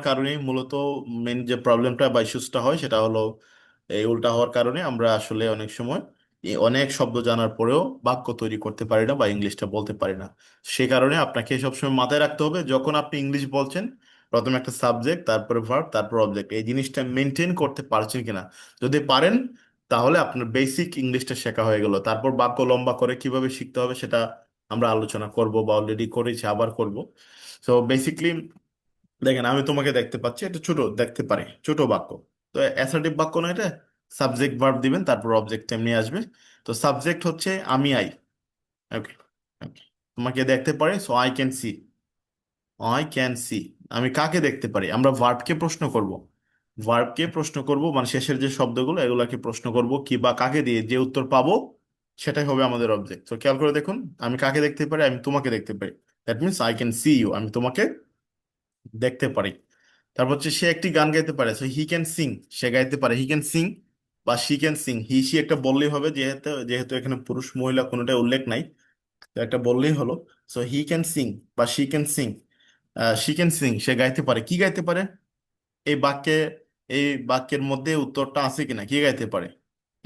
কারণেই মূলত মেন যে প্রবলেমটা বা ইস্যুসটা হয় সেটা হলো, এই উল্টা হওয়ার কারণে আমরা আসলে অনেক সময় এই অনেক শব্দ জানার পরেও বাক্য তৈরি করতে পারি না বা ইংলিশটা বলতে পারি না। সে কারণে আপনাকে সবসময় মাথায় রাখতে হবে, যখন আপনি ইংলিশ বলছেন প্রথমে একটা সাবজেক্ট, তারপরে ভার্ব, তারপর অবজেক্ট, এই জিনিসটা মেনটেন করতে পারছেন কিনা। যদি পারেন তাহলে আপনার বেসিক ইংলিশটা শেখা হয়ে গেল। তারপর বাক্য লম্বা করে কিভাবে শিখতে হবে সেটা আমরা আলোচনা করব, বা অলরেডি করেছি, আবার করব। তো বেসিকলি দেখেন, আমি তোমাকে দেখতে পাচ্ছি, এটা ছোট দেখতে পারে, ছোট বাক্য। তো অ্যাসার্টিভ বাক্য না এটা, সাবজেক্ট ভার্ব দিবেন, তারপর অবজেক্ট এমনি আসবে। তো সাবজেক্ট হচ্ছে আমি, আই। ওকে, ওকে, তোমাকে দেখতে পারে, so I can C, I can C. আমি কাকে দেখতে পারি, আমরা ভার্বকে প্রশ্ন করব, ভার্বকে প্রশ্ন করব, মানে শেষের যে শব্দগুলো এগুলাকে প্রশ্ন করব কি বা কাকে দিয়ে, যে উত্তর পাবো সেটাই হবে আমাদের অবজেক্ট। তো খেয়াল করে দেখুন, আমি কাকে দেখতে পারি, আমি তোমাকে দেখতে পারি, that means I can see you, আমি তোমাকে দেখতে পারি। তারপর হচ্ছে সে একটি গান গাইতে পারে, সো হি ক্যান সিং, সে গাইতে পারে, হি ক্যান সিং, বা she can Singh, he she একটা বললেই হবে, যেহেতু যেহেতু এখানে পুরুষ মহিলা কোনোটাই উল্লেখ নাই, তো একটা বললেই হলো। সো হি ক্যান সিং বা she can sing, she can sing, সে গাইতে পারে, কি গাইতে পারে, এই বাক্যে, এই বাক্যের মধ্যে উত্তরটা আছে কিনা, কি গাইতে পারে,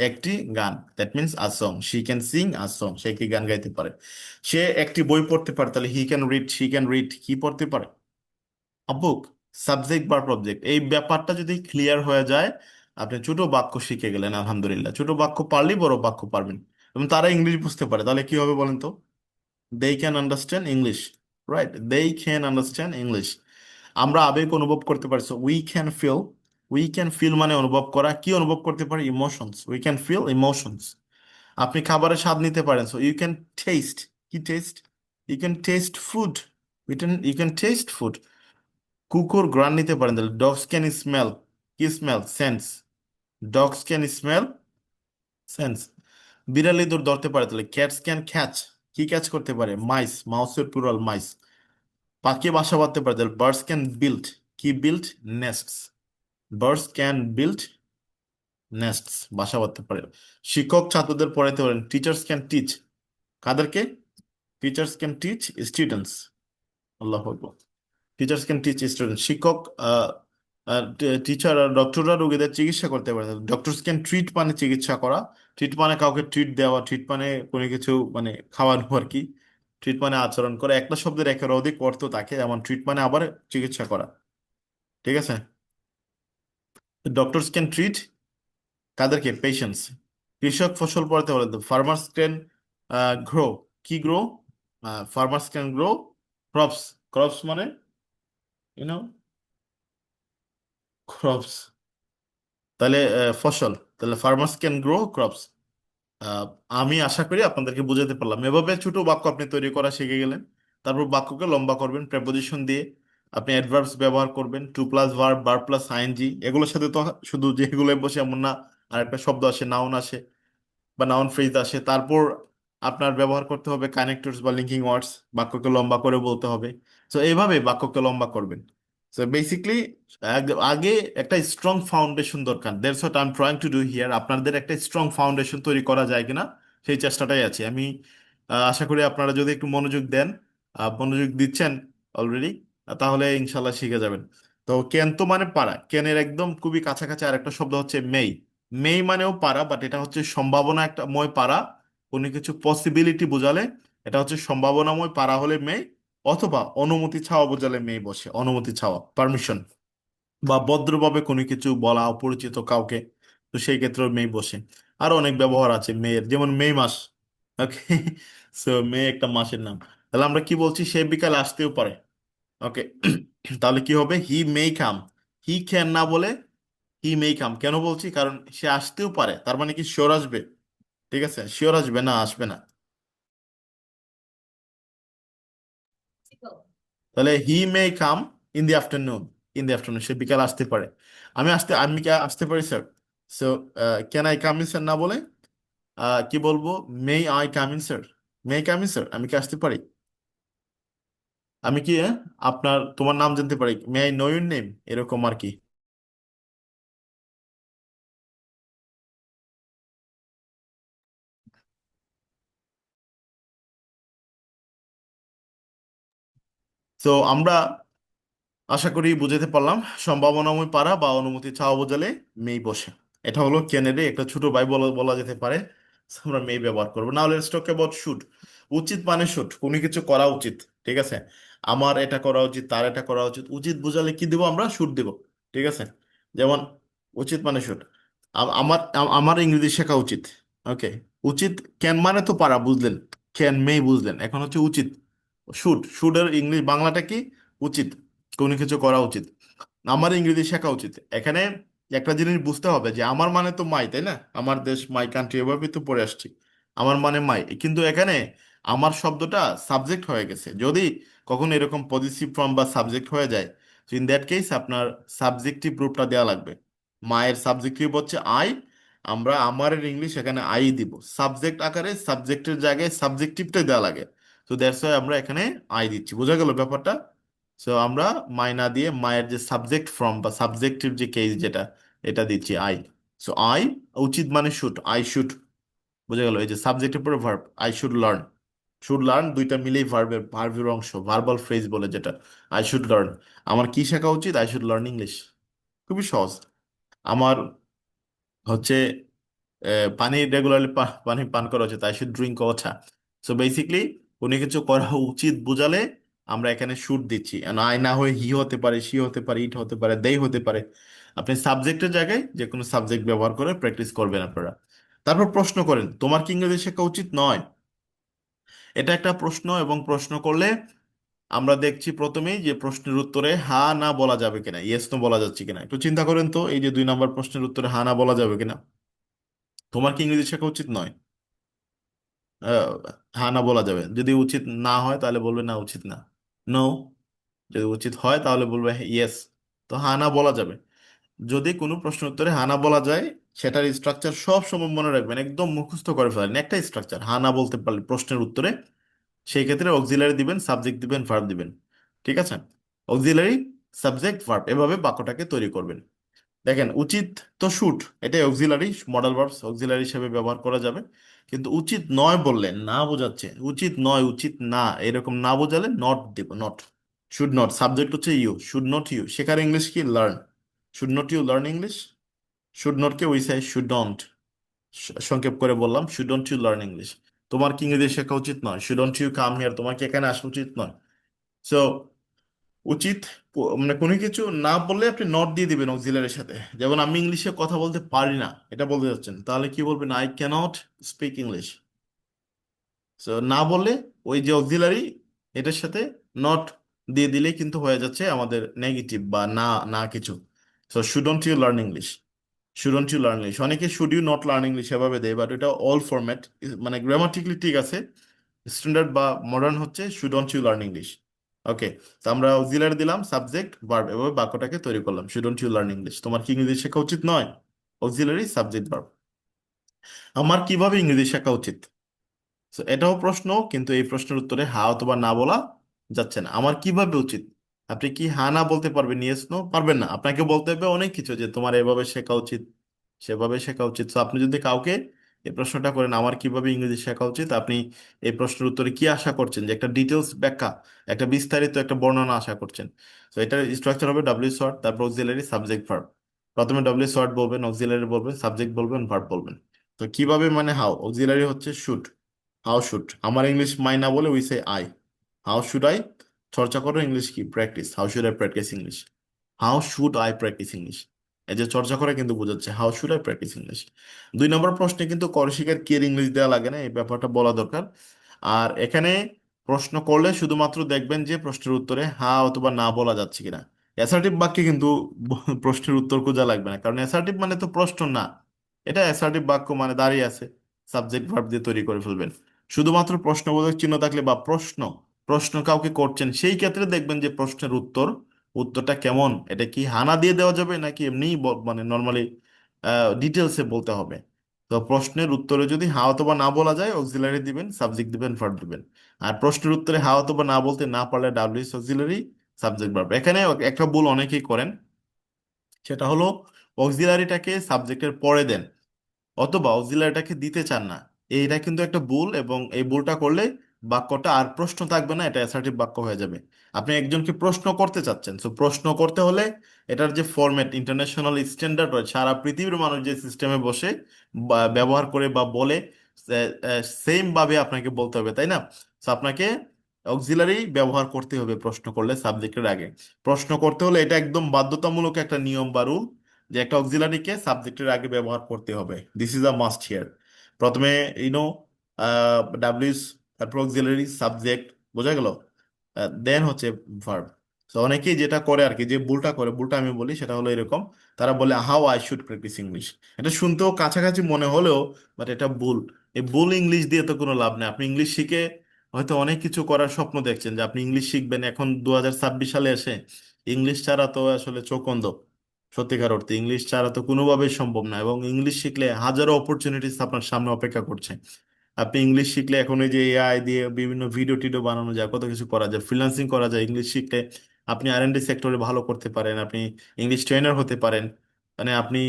একটি গান, that means a song, she can sing a song, সে একটি গান গাইতে পারে। সে একটি বই পড়তে পারে, তাহলে he can read, she can read, কি পড়তে পারে, আ বুক। সাবজেক্ট ভার্ব অবজেক্ট, এই ব্যাপারটা যদি ক্লিয়ার হয়ে যায়, আপনি ছোট বাক্য শিখে গেলেন আলহামদুলিল্লাহ। ছোট বাক্য পারলেই বড় বাক্য পারবেন। এবং তারা ইংলিশ বুঝতে পারে, তাহলে কি হবে বলেন তো, they can understand English, right, they can understand English. আমরা আবেগ অনুভব করতে পারি, so we can feel, we can feel মানে অনুভব করা, কি অনুভব করতে পারি, emotions, we can feel emotions. আপনি খাবারের স্বাদ নিতে পারেন, সো ইউ ক্যান টেস্ট, কি taste, you can taste food, you can taste food. কুকুর ঘ্রাণ নিতে পারেন, তাহলে ডগস ক্যান স্মেল, কি smell, sense, dogs can smell sense. বিড়াল ইঁদুর ধরতে পারে, তাহলে ক্যাটস ক্যান ক্যাচ, কি ক্যাচ করতে পারে, মাইস, মাউসের প্লুরাল মাইস। পাখি বাসা বাঁধতে পারে, তাহলে বার্ডস ক্যান বিল্ড, কি বিল্ড, নেস্টস, বার্ডস ক্যান বিল্ড নেস্টস, বাসা বাঁধতে পারে। শিক্ষক ছাত্রদের পড়াইতে পারেন, টিচার্স ক্যান টিচ, কাদেরকে, teachers can teach students, Allah Akbar, teachers can teach student. শিক্ষক, টিচার, ডক্টররা রোগীদের চিকিৎসা করতে পারে, ডক্টরস ক্যান ট্রিট মানে চিকিৎসা করা, ট্রিট মানে কাউকে ট্রিট দেওয়া, ট্রিট মানে কোনো কিছু মানে খাওয়ানো আর কি, ট্রিট মানে আচরণ করা, একটা শব্দের একের অধিক অর্থ থাকে, যেমন ট্রিট মানে আবার চিকিৎসা করা। ঠিক আছে? ডক্টরস ক্যান ট্রিট কাদেরকে? পেশেন্টস। কৃষক ফসল ফলাতে বলে, ফার্মার্স ক্যান গ্রো, কি grow? Farmers can grow crops. Crops মানে ইউনো ক্রপস, তাহলে ফসল, তাহলে ফার্মার্স ক্যান গ্রো ক্রপস। আহ, আমি আশা করি আপনাদেরকে বুঝাতে পারলাম। এভাবে ছোট বাক্য আপনি তৈরি করা শিখে গেলেন। তারপর বাক্যকে লম্বা করবেন প্রেপোজিশন দিয়ে। আপনি অ্যাডভার্বস ব্যবহার করবেন, to plus verb, verb plus I N G. এগুলোর সাথে তো শুধু যেগুলো বসে এমন না, আরেকটা শব্দ আসে, নাউন আসে বা নাউন ফ্রেজ আসে। তারপর আপনার ব্যবহার করতে হবে কানেক্টরস বা লিঙ্কিং ওয়ার্ডস, বাক্যকে লম্বা করে বলতে হবে। তো এইভাবে বাক্যকে লম্বা করবেন। সো বেসিকলি আগে একটা স্ট্রং ফাউন্ডেশন দরকার। That's what I am trying to do here. আপনাদের একটা স্ট্রং ফাউন্ডেশন তৈরি করা যায় কিনা সেই চেষ্টাটাই আছি আমি। আশা করি আপনারা যদি একটু মনোযোগ দেন, মনোযোগ দিচ্ছেন অলরেডি, তাহলে ইনশাল্লাহ শিখে যাবেন। তো কেন তো মানে পারা, কেনের একদম খুবই কাছাকাছি আরেকটা শব্দ হচ্ছে মেই। মেই মানেও পারা, বাট এটা হচ্ছে সম্ভাবনা একটা ময় পারা। কোনো কিছু পসিবিলিটি বোঝালে এটা হচ্ছে সম্ভাবনাময় পারা হলে মেই, অথবা অনুমতি চাওয়া বোঝালে মেই বসে, অনুমতি চাওয়া, পারমিশন, বা ভদ্রভাবে কোনো কিছু বলা অপরিচিত কাউকে, তো সেই ক্ষেত্রে মেই বসে। আরো অনেক ব্যবহার আছে মেয়ের, যেমন মে মাস। ওকে, সো মে একটা মাসের নাম। তাহলে আমরা কি বলছি? সে বিকালে আসতেও পারে। ওকে, তাহলে কি হবে? হি মেই কাম। হি ক্যান না বলে হি মেই কাম কেন বলছি? কারণ সে আসতেও পারে, তার মানে কি শিওর আসবে? ঠিক আছে, শিওর আসবে না, আসবে না। তাহলে he may come in the afternoon. In the afternoon, সে বিকাল আসতে পারে। আমি কি আসতে পারি sir? So can I come in sir না বলে কি বলবো? May I come in sir. May come in sir, আমি কি আসতে পারি? আমি কি তোমার নাম জানতে পারি? May I know your name, এরকম আর কি। তো আমরা আশা করি বুঝাতে পারলাম। সম্ভাবনাময় পারা বা অনুমতি চাওয়া বোঝালে মেই বসে। এটা হলো কেনেডি একটা ছোট ভাই বলা বলা যেতে পারে। So, আমরা মেই ব্যবহার করবো। Now let's talk about should. উচিত মানে শুড, কোনো কিছু করা উচিত। ঠিক আছে? আমার এটা করা উচিত, তার এটা করা উচিত। উচিত বোঝালে কি দিব? আমরা শুড দিব। ঠিক আছে? যেমন উচিত মানে শুড। আমার ইংরেজি শেখা উচিত। ওকে, উচিত। ক্যান মানে তো পারা, বুঝলেন? ক্যান মেই বুঝলেন, এখন হচ্ছে উচিত। শুড, শুডের ইংলিশ বাংলাটা কি? উচিত, কোনো কিছু করা উচিত। আমার ইংরেজি শেখা উচিত। এখানে একটা জিনিস বুঝতে হবে যে আমার মানে তো মাই, তাই না? আমার দেশ, মাই কান্ট্রি, এভাবে তো পড়ে আসছি। আমার মানে মাই, কিন্তু এখানে আমার শব্দটা সাবজেক্ট হয়ে গেছে। যদি কখনো এরকম পজিটিভ ফর্ম বা সাবজেক্ট হয়ে যায়, ইন দ্যাট কেস আপনার সাবজেক্টিভ রূপটা দেওয়া লাগবে। মায়ের সাবজেক্টিভ হচ্ছে আই, আমরা আমারের ইংলিশ এখানে আই দিব সাবজেক্ট আকারে, সাবজেক্টের জায়গায় সাবজেক্টিভটা দেওয়া লাগে। তো দ্যাটস ওয়াই আমরা এখানে আই দিচ্ছি। বোঝা গেল ব্যাপারটা? সো আমরা মাই না দিয়ে মায়ের যে সাবজেক্ট ফর্ম বা সাবজেক্টিভ যে কেস যেটা, এটা দিচ্ছি আই। সো আই, উচিত মানে শুড, আই শুড। বোঝা গেল? এই যে সাবজেক্টের পরে verb, I should learn. Should learn দুইটা মিলেই ভার্বের অংশ, ভার্বাল ফ্রেজ বলে যেটা। আই শুড লার্ন, আমার কি শেখা উচিত? I should learn English. খুবই সহজ। আমার হচ্ছে পানি রেগুলারলি পানি পান করা উচিত, I should drink water. So basically কোনো কিছু করা উচিত বোঝালে আমরা এখানে শুড দিচ্ছি। আই না হয়ে হি হতে পারে, সি হতে পারে, ইট হতে পারে, দেই হতে পারে। আপনি সাবজেক্টের জায়গায় যে কোনো সাবজেক্ট ব্যবহার করে প্র্যাকটিস করবেন আপনারা। তারপর প্রশ্ন করেন, তোমার কি ইংরেজি শেখা উচিত নয়? এটা একটা প্রশ্ন, এবং প্রশ্ন করলে আমরা দেখছি প্রথমেই যে প্রশ্নের উত্তরে হা না বলা যাবে কিনা, ইয়েস নো বলা যাচ্ছে কিনা। একটু চিন্তা করেন তো, এই যে 2 নম্বর প্রশ্নের উত্তরে হা না বলা যাবে কিনা। তোমার কি ইংরেজি শেখা উচিত নয়? আহ, হ্যাঁ না বলা যাবে। যদি উচিত না হয় তাহলে বলবে না, উচিত না, নো। যদি উচিত হয় তাহলে বলবে ইয়েস। তো হ্যাঁ না বলা যাবে। যদি কোনো প্রশ্ন উত্তরে হ্যাঁ না বলা যায়, সেটার স্ট্রাকচার সব সময় মনে রাখবেন, একদম মুখস্থ করে ফেলেন একটা স্ট্রাকচার। হ্যাঁ না বলতে পারলে প্রশ্নের উত্তরে, সেই ক্ষেত্রে অক্সিলারি দিবেন, সাবজেক্ট দিবেন, ভার্ব দিবেন। ঠিক আছে? অক্সিলারি, সাবজেক্ট, ভার্ব, এভাবে বাক্যটাকে তৈরি করবেন। দেখেন, উচিত তো শুট, এটাই অক্সিলারি, মডাল ভার্বস অক্সিলারি হিসেবে ব্যবহার করা যাবে। কিন্তু উচিত নয় বললে না বোঝাচ্ছে, উচিত নয়, উচিত না, এরকম না বোঝালে নট দেব, নট। শুড নট, সাবজেক্ট হচ্ছে ইউ, শুড নট ইউ। শেখার ইংলিশ কি? Learn. Should not you learn English? Should not কে উই সে শুড ডন্ট। সংক্ষেপ করে বললাম, should don't you learn English. তোমার কি ইংরেজি শেখা উচিত নয়? শুডন্ট ইউ কাম হিয়ার, তোমার কি এখানে আসা উচিত নয়? সো উচিত মানে কোনো কিছু না বললে আপনি নট দিয়ে দিবেন অক্সিলারির সাথে। যেমন আমি ইংলিশে কথা বলতে পারি না, এটা বলতে যাচ্ছেন, তাহলে কি বলবেন? I cannot speak English. So না বললে ওই যে অক্সিলারি এটার সাথে নট দিয়ে দিলে কিন্তু হয়ে যাচ্ছে আমাদের নেগেটিভ বা না, না কিছু। So shouldn't you learn English, shouldn't you learn English, অনেকে should you not learn English এভাবে দেয়, বাট এটা অল ফরম্যাট, মানে গ্রামাটিক্যালি ঠিক আছে, স্ট্যান্ডার্ড বা মডার্ন হচ্ছে শুডন্ট ইউ লার্ন ইংলিশ। ওকে, তো আমরা অক্সিলারি দিলাম, সাবজেক্ট ভার্ব, এভাবে বাক্যটাকে তৈরি করলাম, শুডন্ট ইউ লার্ন ইংলিশ, তোমার কি ইংরেজি শেখা উচিত নয়? Auxiliary subject verb. আমার কিভাবে ইংরেজি শেখা উচিত? So, এটাও প্রশ্ন, কিন্তু এই প্রশ্নের উত্তরে হা অথবা না বলা যাচ্ছে না। আমার কিভাবে উচিত? আপনি কি হা না বলতে পারবেন? ইয়েস নো পারবেন না, আপনাকে বলতে হবে অনেক কিছু, যে তোমার এভাবে শেখা উচিত, সেভাবে শেখা উচিত। তো আপনি যদি কাউকে এই প্রশ্নটা করেন, আমার কিভাবে ইংরেজি শেখা উচিত, আপনি এই প্রশ্নের উত্তরে কি আশা করছেন? যে একটা ডিটেলস ব্যাখ্যা, একটা বিস্তারিত একটা বর্ণনা আশা করছেন। তো এটার স্ট্রাকচার হবে ডাব্লিউ শর্ট, তারপর অক্সিলারি, সাবজেক্ট ভার্ব। প্রথমে ডাব্লিউ শর্ট বলবেন, অক্সিলারি বলবেন, সাবজেক্ট বলবেন, ভার্ব বলবেন। তো কিভাবে মানে হাউ, অক্সিলারি হচ্ছে শুড, হাউ শুড, আমার ইংলিশ মাই না বলে we say I, how should I, চর্চা করো ইংলিশ, কি practice, how should I practice English, how should I practice English. এই যে চর্চা করে কিন্তু বোঝাচ্ছে how should I practice English. 2 নম্বর প্রশ্নে কিন্তু করশিকার কি এর ইংলিশ দেওয়া লাগে না, এই ব্যাপারটা বলা দরকার। আর এখানে প্রশ্ন করলে শুধুমাত্র দেখবেন যে প্রশ্নের উত্তরে হা অথবা না বলা যাচ্ছে কিনা। অ্যাসার্টিভ বাক্যে কিন্তু প্রশ্নের উত্তর খোঁজা লাগবে না, কারণ অ্যাসার্টিভ মানে তো প্রশ্ন না, এটা অ্যাসার্টিভ বাক্য মানে দাঁড়িয়ে আছে, সাবজেক্ট ভার্ব দিয়ে তৈরি করে ফেলবেন। শুধুমাত্র প্রশ্নবোধক চিহ্ন থাকলে বা প্রশ্ন, প্রশ্ন কাউকে করছেন, সেই ক্ষেত্রে দেখবেন যে প্রশ্নের উত্তরটা কেমন, এটা কি হানা দিয়ে দেওয়া যাবে নাকি এমনি মানে নর্মালি ডিটেলসে বলতে হবে। তো প্রশ্নের উত্তরে যদি হা অথবা না বলা যায়, অক্সিলারি দিবেন, সাবজেক্ট দিবেন, ভার্ব দিবেন। আর প্রশ্নের উত্তরে হা অথবা না বলতে না পারলে ডাব্লিউ অক্সিলারি, সাবজেক্ট ভার্ব। এখানে একটা ভুল অনেকেই করেন, সেটা হলো অক্সিলারিটাকে সাবজেক্টের পরে দেন, অথবা অক্সিলারিটাকে দিতে চান না। এইটা কিন্তু একটা ভুল, এবং এই ভুলটা করলে বাক্যটা আর প্রশ্ন থাকবে না, এটা অ্যাসার্টিভ বাক্য হয়ে যাবে। আপনি একজনকে প্রশ্ন করতে চাচ্ছেন, তো প্রশ্ন করতে হলে এটার যে ফরম্যাট, ইন্টারন্যাশনাল স্ট্যান্ডার্ড রয়েছে, সারা পৃথিবীর মানুষ যে সিস্টেমে বসে বা ব্যবহার করে বা বলে, সেম ভাবে আপনাকে বলতে হবে, তাই না? তো আপনাকে অক্সিলারি ব্যবহার করতে হবে প্রশ্ন করলে সাবজেক্টের আগে। প্রশ্ন করতে হলে এটা একদম বাধ্যতামূলক একটা নিয়ম বা রুল, যে একটা অক্সিলারিকে সাবজেক্টের আগে ব্যবহার করতে হবে, this is a must here. প্রথমে ইউনো ডাব্লিউস, তারপর অক্সিলারি, সাবজেক্ট, বোঝা গেল, দেন হচ্ছে ভার্ব। তো অনেকেই যেটা করে আর কি, যে ভুলটা করে, ভুলটা আমি বলি, সেটা হলো এরকম, তারা বলে how I should practice English. এটা শুনতেও কাছাকাছি মনে হলেও, বাট এটা ভুল। এই ভুল ইংলিশ দিয়ে তো কোনো লাভ নেই। আপনি ইংলিশ শিখে হয়তো অনেক কিছু করার স্বপ্ন দেখছেন, যে আপনি ইংলিশ শিখবেন, এখন 2026 সালে এসে ইংলিশ ছাড়া তো আসলে চোখ অন্ধ। সত্যিকার অর্থে ইংলিশ ছাড়া তো কোনোভাবেই সম্ভব না, এবং ইংলিশ শিখলে হাজারো অপরচুনিটিস আপনার সামনে অপেক্ষা করছে। আপনি ইংলিশ শিখলে এখন এই যে এআই দিয়ে বিভিন্ন ভিডিও টিডিও বানানো যায়, কত কিছু করা যায়, ফ্রিল্যান্সিং করা যায় ইংলিশ শিখলে। আপনি আর&ডি সেক্টরে ভালো করতে পারেন, আপনি ইংলিশ ট্রেনার হতে পারেন, মানে আপনি,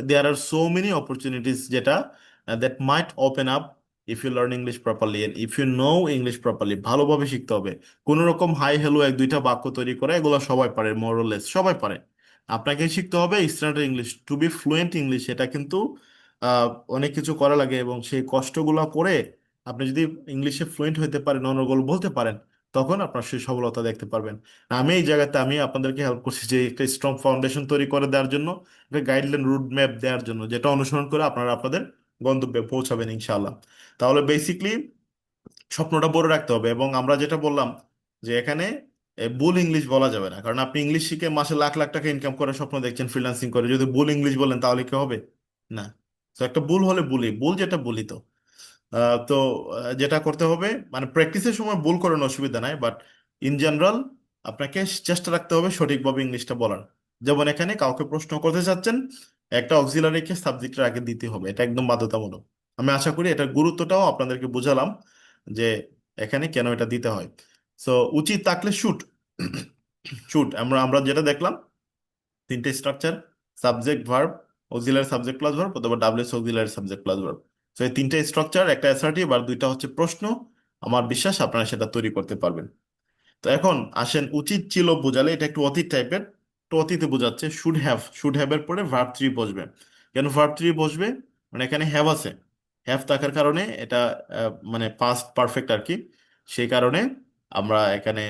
there are so many opportunities যেটা that might open up if you learn English properly and if you know English properly. ভালোভাবে শিখতে হবে। কোন রকম হাই হ্যালো এক দুইটা বাক্য তৈরি করে এগুলো সবাই পারে, মোরলেস সবাই পারে। আপনাকে শিখতে হবে standard English, to be fluent English. এটা কিন্তু আহ, অনেক কিছু করা লাগে, এবং সেই কষ্টগুলো করে আপনি যদি ইংলিশে ফ্লুয়েন্ট হতে পারেন, অনর্গল বলতে পারেন, তখন আপনার সেই সফলতা দেখতে পারবেন। আমি এই জায়গাতে আমি আপনাদেরকে হেল্প করছি, যে একটা স্ট্রং ফাউন্ডেশন তৈরি করে দেওয়ার জন্য, একটা গাইডলাইন রুট ম্যাপ দেওয়ার জন্য, যেটা অনুসরণ করে আপনারা আপনাদের গন্তব্যে পৌঁছাবেন ইনশাআল্লাহ। তাহলে বেসিকলি স্বপ্নটা বড় রাখতে হবে, এবং আমরা যেটা বললাম, যে এখানে ভুল ইংলিশ বলা যাবে না, কারণ আপনি ইংলিশ শিখে মাসে লাখ লাখ টাকা ইনকাম করার স্বপ্ন দেখছেন ফ্রিল্যান্সিং করে, যদি ভুল ইংলিশ বলেন তাহলে কি হবে? না। তো একটা ভুল হলে ভুলই, ভুল যেটা বলি তো, তো যেটা করতে হবে, মানে প্র্যাকটিসের সময় ভুল করেন অসুবিধা নাই, বাট ইন জেনারেল আপনাকে চেষ্টা রাখতে হবে সঠিকভাবে ইংলিশটা বলার। যেমন এখানে কাউকে প্রশ্ন করতে চাচ্ছেন, একটা অক্সিলারিকে সাবজেক্টের আগে দিতে হবে, এটা একদম বাধ্যতামূলক। আমি আশা করি এটার গুরুত্বটাও আপনাদেরকে বুঝালাম, যে এখানে কেন এটা দিতে হয়। সো উচিত থাকলে শুট, শুট আমরা আমরা যেটা দেখলাম, 3টে structure, subject verb, auxiliary subject plus verb, অথবা WS auxiliary subject plus verb. তো এই 3টে স্ট্রাকচার, একটা অ্যাসার্টিভ আর 2টা হচ্ছে প্রশ্ন। আমার বিশ্বাস আপনারা সেটা তৈরি করতে পারবেন। তো এখন আসেন, উচিত ছিল বোঝালে এটা একটু অতীত টাইপের, তো অতীতে বোঝাচ্ছে। শুড হ্যাভ, শুড হ্যাভ এর পরে ভার্ব থ্রি বসবে। কেন ভার্ব থ্রি বসবে? মানে এখানে হ্যাভ আছে, হ্যাভ থাকার কারণে এটা মানে পাস্ট পারফেক্ট আর কি। সেই কারণে আমরা এখানে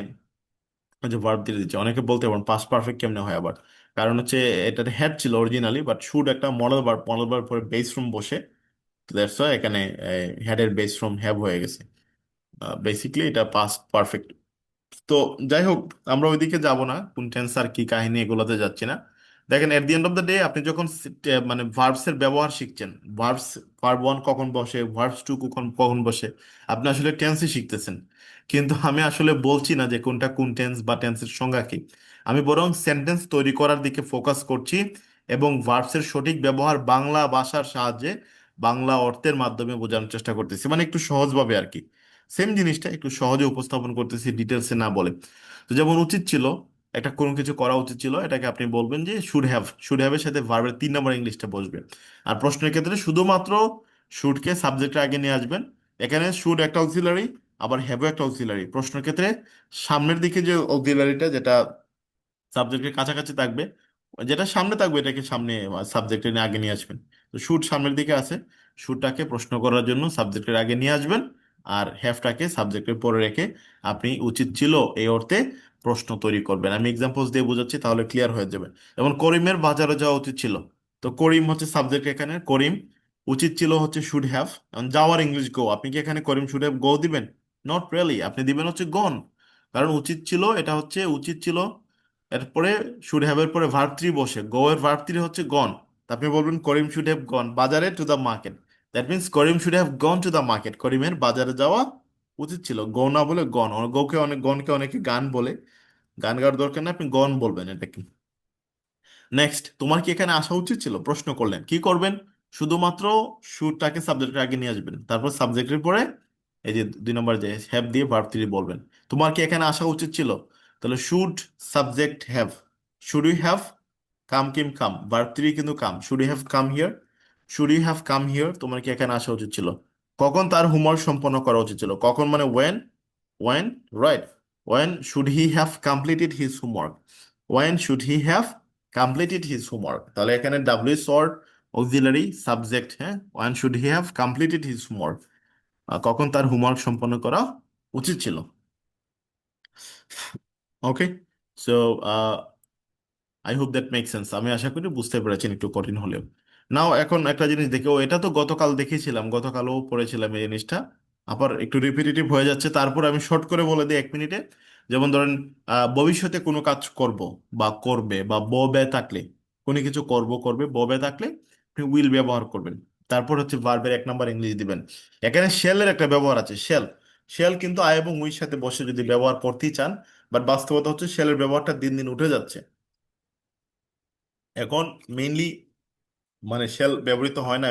ওই যে ভার্ব দিয়ে দিচ্ছি। অনেকে বলতে পারেন পাস্ট পারফেক্ট কেমনে হয় আবার, কারণ হচ্ছে এটা হ্যাড ছিল অরিজিনালি, বাট শুড একটা মডেল ভার্ব, মডেল ভার্ব পরে বেস ফ্রম বসে, দ্যাটস ওয়াই এখানে হ্যাডের বেস ফ্রম হ্যাভ হয়ে গেছে। বেসিকলি এটা পাস্ট পারফেক্ট। তো যাই হোক, আমরা ওইদিকে যাব না, কোন টেন্স আর কি কাহিনী এগুলোতে যাচ্ছি না। দেখেন at the end of the day আপনি যখন মানে ভার্বস এর ব্যবহার শিখছেন, ভার্বস, ভার্ব ওয়ান কখন বসে, ভার্বস টু কখন কখন বসে, আপনি আসলে টেন্সই শিখতেছেন। কিন্তু আমি আসলে বলছি না যে কোনটা কোন টেন্স বা টেন্সের সংজ্ঞা কি। আমি বরং সেন্টেন্স তৈরি করার দিকে ফোকাস করছি, এবং ভার্বস এর সঠিক ব্যবহার বাংলা ভাষার সাহায্যে, বাংলা অর্থের মাধ্যমে বোঝানোর চেষ্টা করতেছি, মানে একটু সহজভাবে আর কি। সেম জিনিসটা একটু সহজে উপস্থাপন করতেছি, ডিটেলসে না বলে। তো যেমন উচিত ছিল, একটা কোনো কিছু করা উচিত ছিল, এটাকে আপনি বলবেন যে শুড হ্যাভ। শুড হ্যাভের সাথে ভার্বের 3 নম্বর ইংলিশটা বসবে। আর প্রশ্নের ক্ষেত্রে শুধুমাত্র শুডকে সাবজেক্টের আগে নিয়ে আসবেন। এখানে শুড একটা অক্সিলারি, আবার হ্যাভও একটা অক্সিলারি। প্রশ্নের ক্ষেত্রে সামনের দিকে যে অক্সিলারিটা, যেটা সাবজেক্টের কাছাকাছি থাকবে, যেটা সামনে থাকবে এটাকে সামনে সাবজেক্টের আগে নিয়ে আসবেন। তো শুট সামনের দিকে আছে, শুটটাকে প্রশ্ন করার জন্য সাবজেক্টের আগে নিয়ে আসবেন, আর হ্যাভটাকে সাবজেক্টের পরে রেখে আপনি উচিত ছিল এই অর্থে প্রশ্ন তৈরি করবেন। আমি এক্সাম্পলস দিয়ে বোঝাচ্ছি, তাহলে ক্লিয়ার হয়ে যাবে। যেমন করিমের বাজারে যাওয়া উচিত ছিল। তো করিম হচ্ছে সাবজেক্ট এখানে, করিম। উচিত ছিল হচ্ছে শুড হ্যাভ। যাওয়ার ইংলিশ গো, আপনি কি এখানে করিম শুড হ্যাভ গো দিবেন? নট রিয়েলি, আপনি দিবেন হচ্ছে গন। কারণ উচিত ছিল, এটা হচ্ছে উচিত ছিল, এরপরে শুড হ্যাভ এর পরে ভার্ব থ্রি বসে, গো এর ভার্ব থ্রি হচ্ছে গন। আপনি বলবেন করিম শুড হ্যাভ গন বাজারে two the market. That means Karim should have gone to the market, করিমের বাজারে যাওয়া উচিত ছিল। গো না বলে গন। গোকে অনেক, গনকে অনেকে গান বলে, গান গাওয়ার দরকার না, আপনি গন বলবেন এটাকে। নেক্সট, তোমার কি এখানে আসা উচিত ছিল? প্রশ্ন করলেন, কি করবেন? শুধুমাত্র শুডটাকে সাবজেক্টের আগে নিয়ে আসবেন, তারপর সাবজেক্টের পরে এই যে 2 নম্বর যে হ্যাভ দিয়ে ভার্ব থ্রি বলবেন। তোমার কি এখানে আসা উচিত ছিল? তাহলে should subject have, should you have come, come come, verb three কিন্তু come, should you have come here, should you have come here. তোমার কি এখানে আসা উচিত ছিল? কখন তার হোমওয়ার্ক সম্পন্ন করা উচিত ছিল? কখন মানে when, when, right. When should he have completed his homework, when should he have completed his homework. তাহলে এখানে ডাব্লিউ শর্ট অক্সিলারি সাবজেক্ট, হ্যাঁ, when should he have completed his homework, কখন তার হোমওয়ার্ক সম্পন্ন করা উচিত ছিল। Okay, so I hope that make sense. আমি আশা করি বুঝতে পেরেছেন, একটু কঠিন হলেও। নাও এখন একটা জিনিস দেখে, ও এটা তো গতকাল দেখেছিলাম, গতকালও পড়েছিলাম এই জিনিসটা, আবার একটু রিপিটিটিভ হয়ে যাচ্ছে, তারপর আমি শর্ট করে বলে দিই 1 মিনিটে। যেমন ধরেন ভবিষ্যতে কোনো কাজ করব বা করবে, বা ববে থাকলে, কোনো কিছু করব করবে, ববে থাকলে আপনি উইল ব্যবহার করবেন। তারপর হচ্ছে ভার্বের 1 নম্বর ইংলিশ দিবেন। এখানে শেলের একটা ব্যবহার আছে, শেল। শেল কিন্তু আই এবং উইর সাথে বসে যদি ব্যবহার করতেই চান, বাট বাস্তবতা হচ্ছে শেলের ব্যবহারটা দিন দিন উঠে যাচ্ছে। এখন মেইনলি মানে শেল ব্যবহৃত হয় না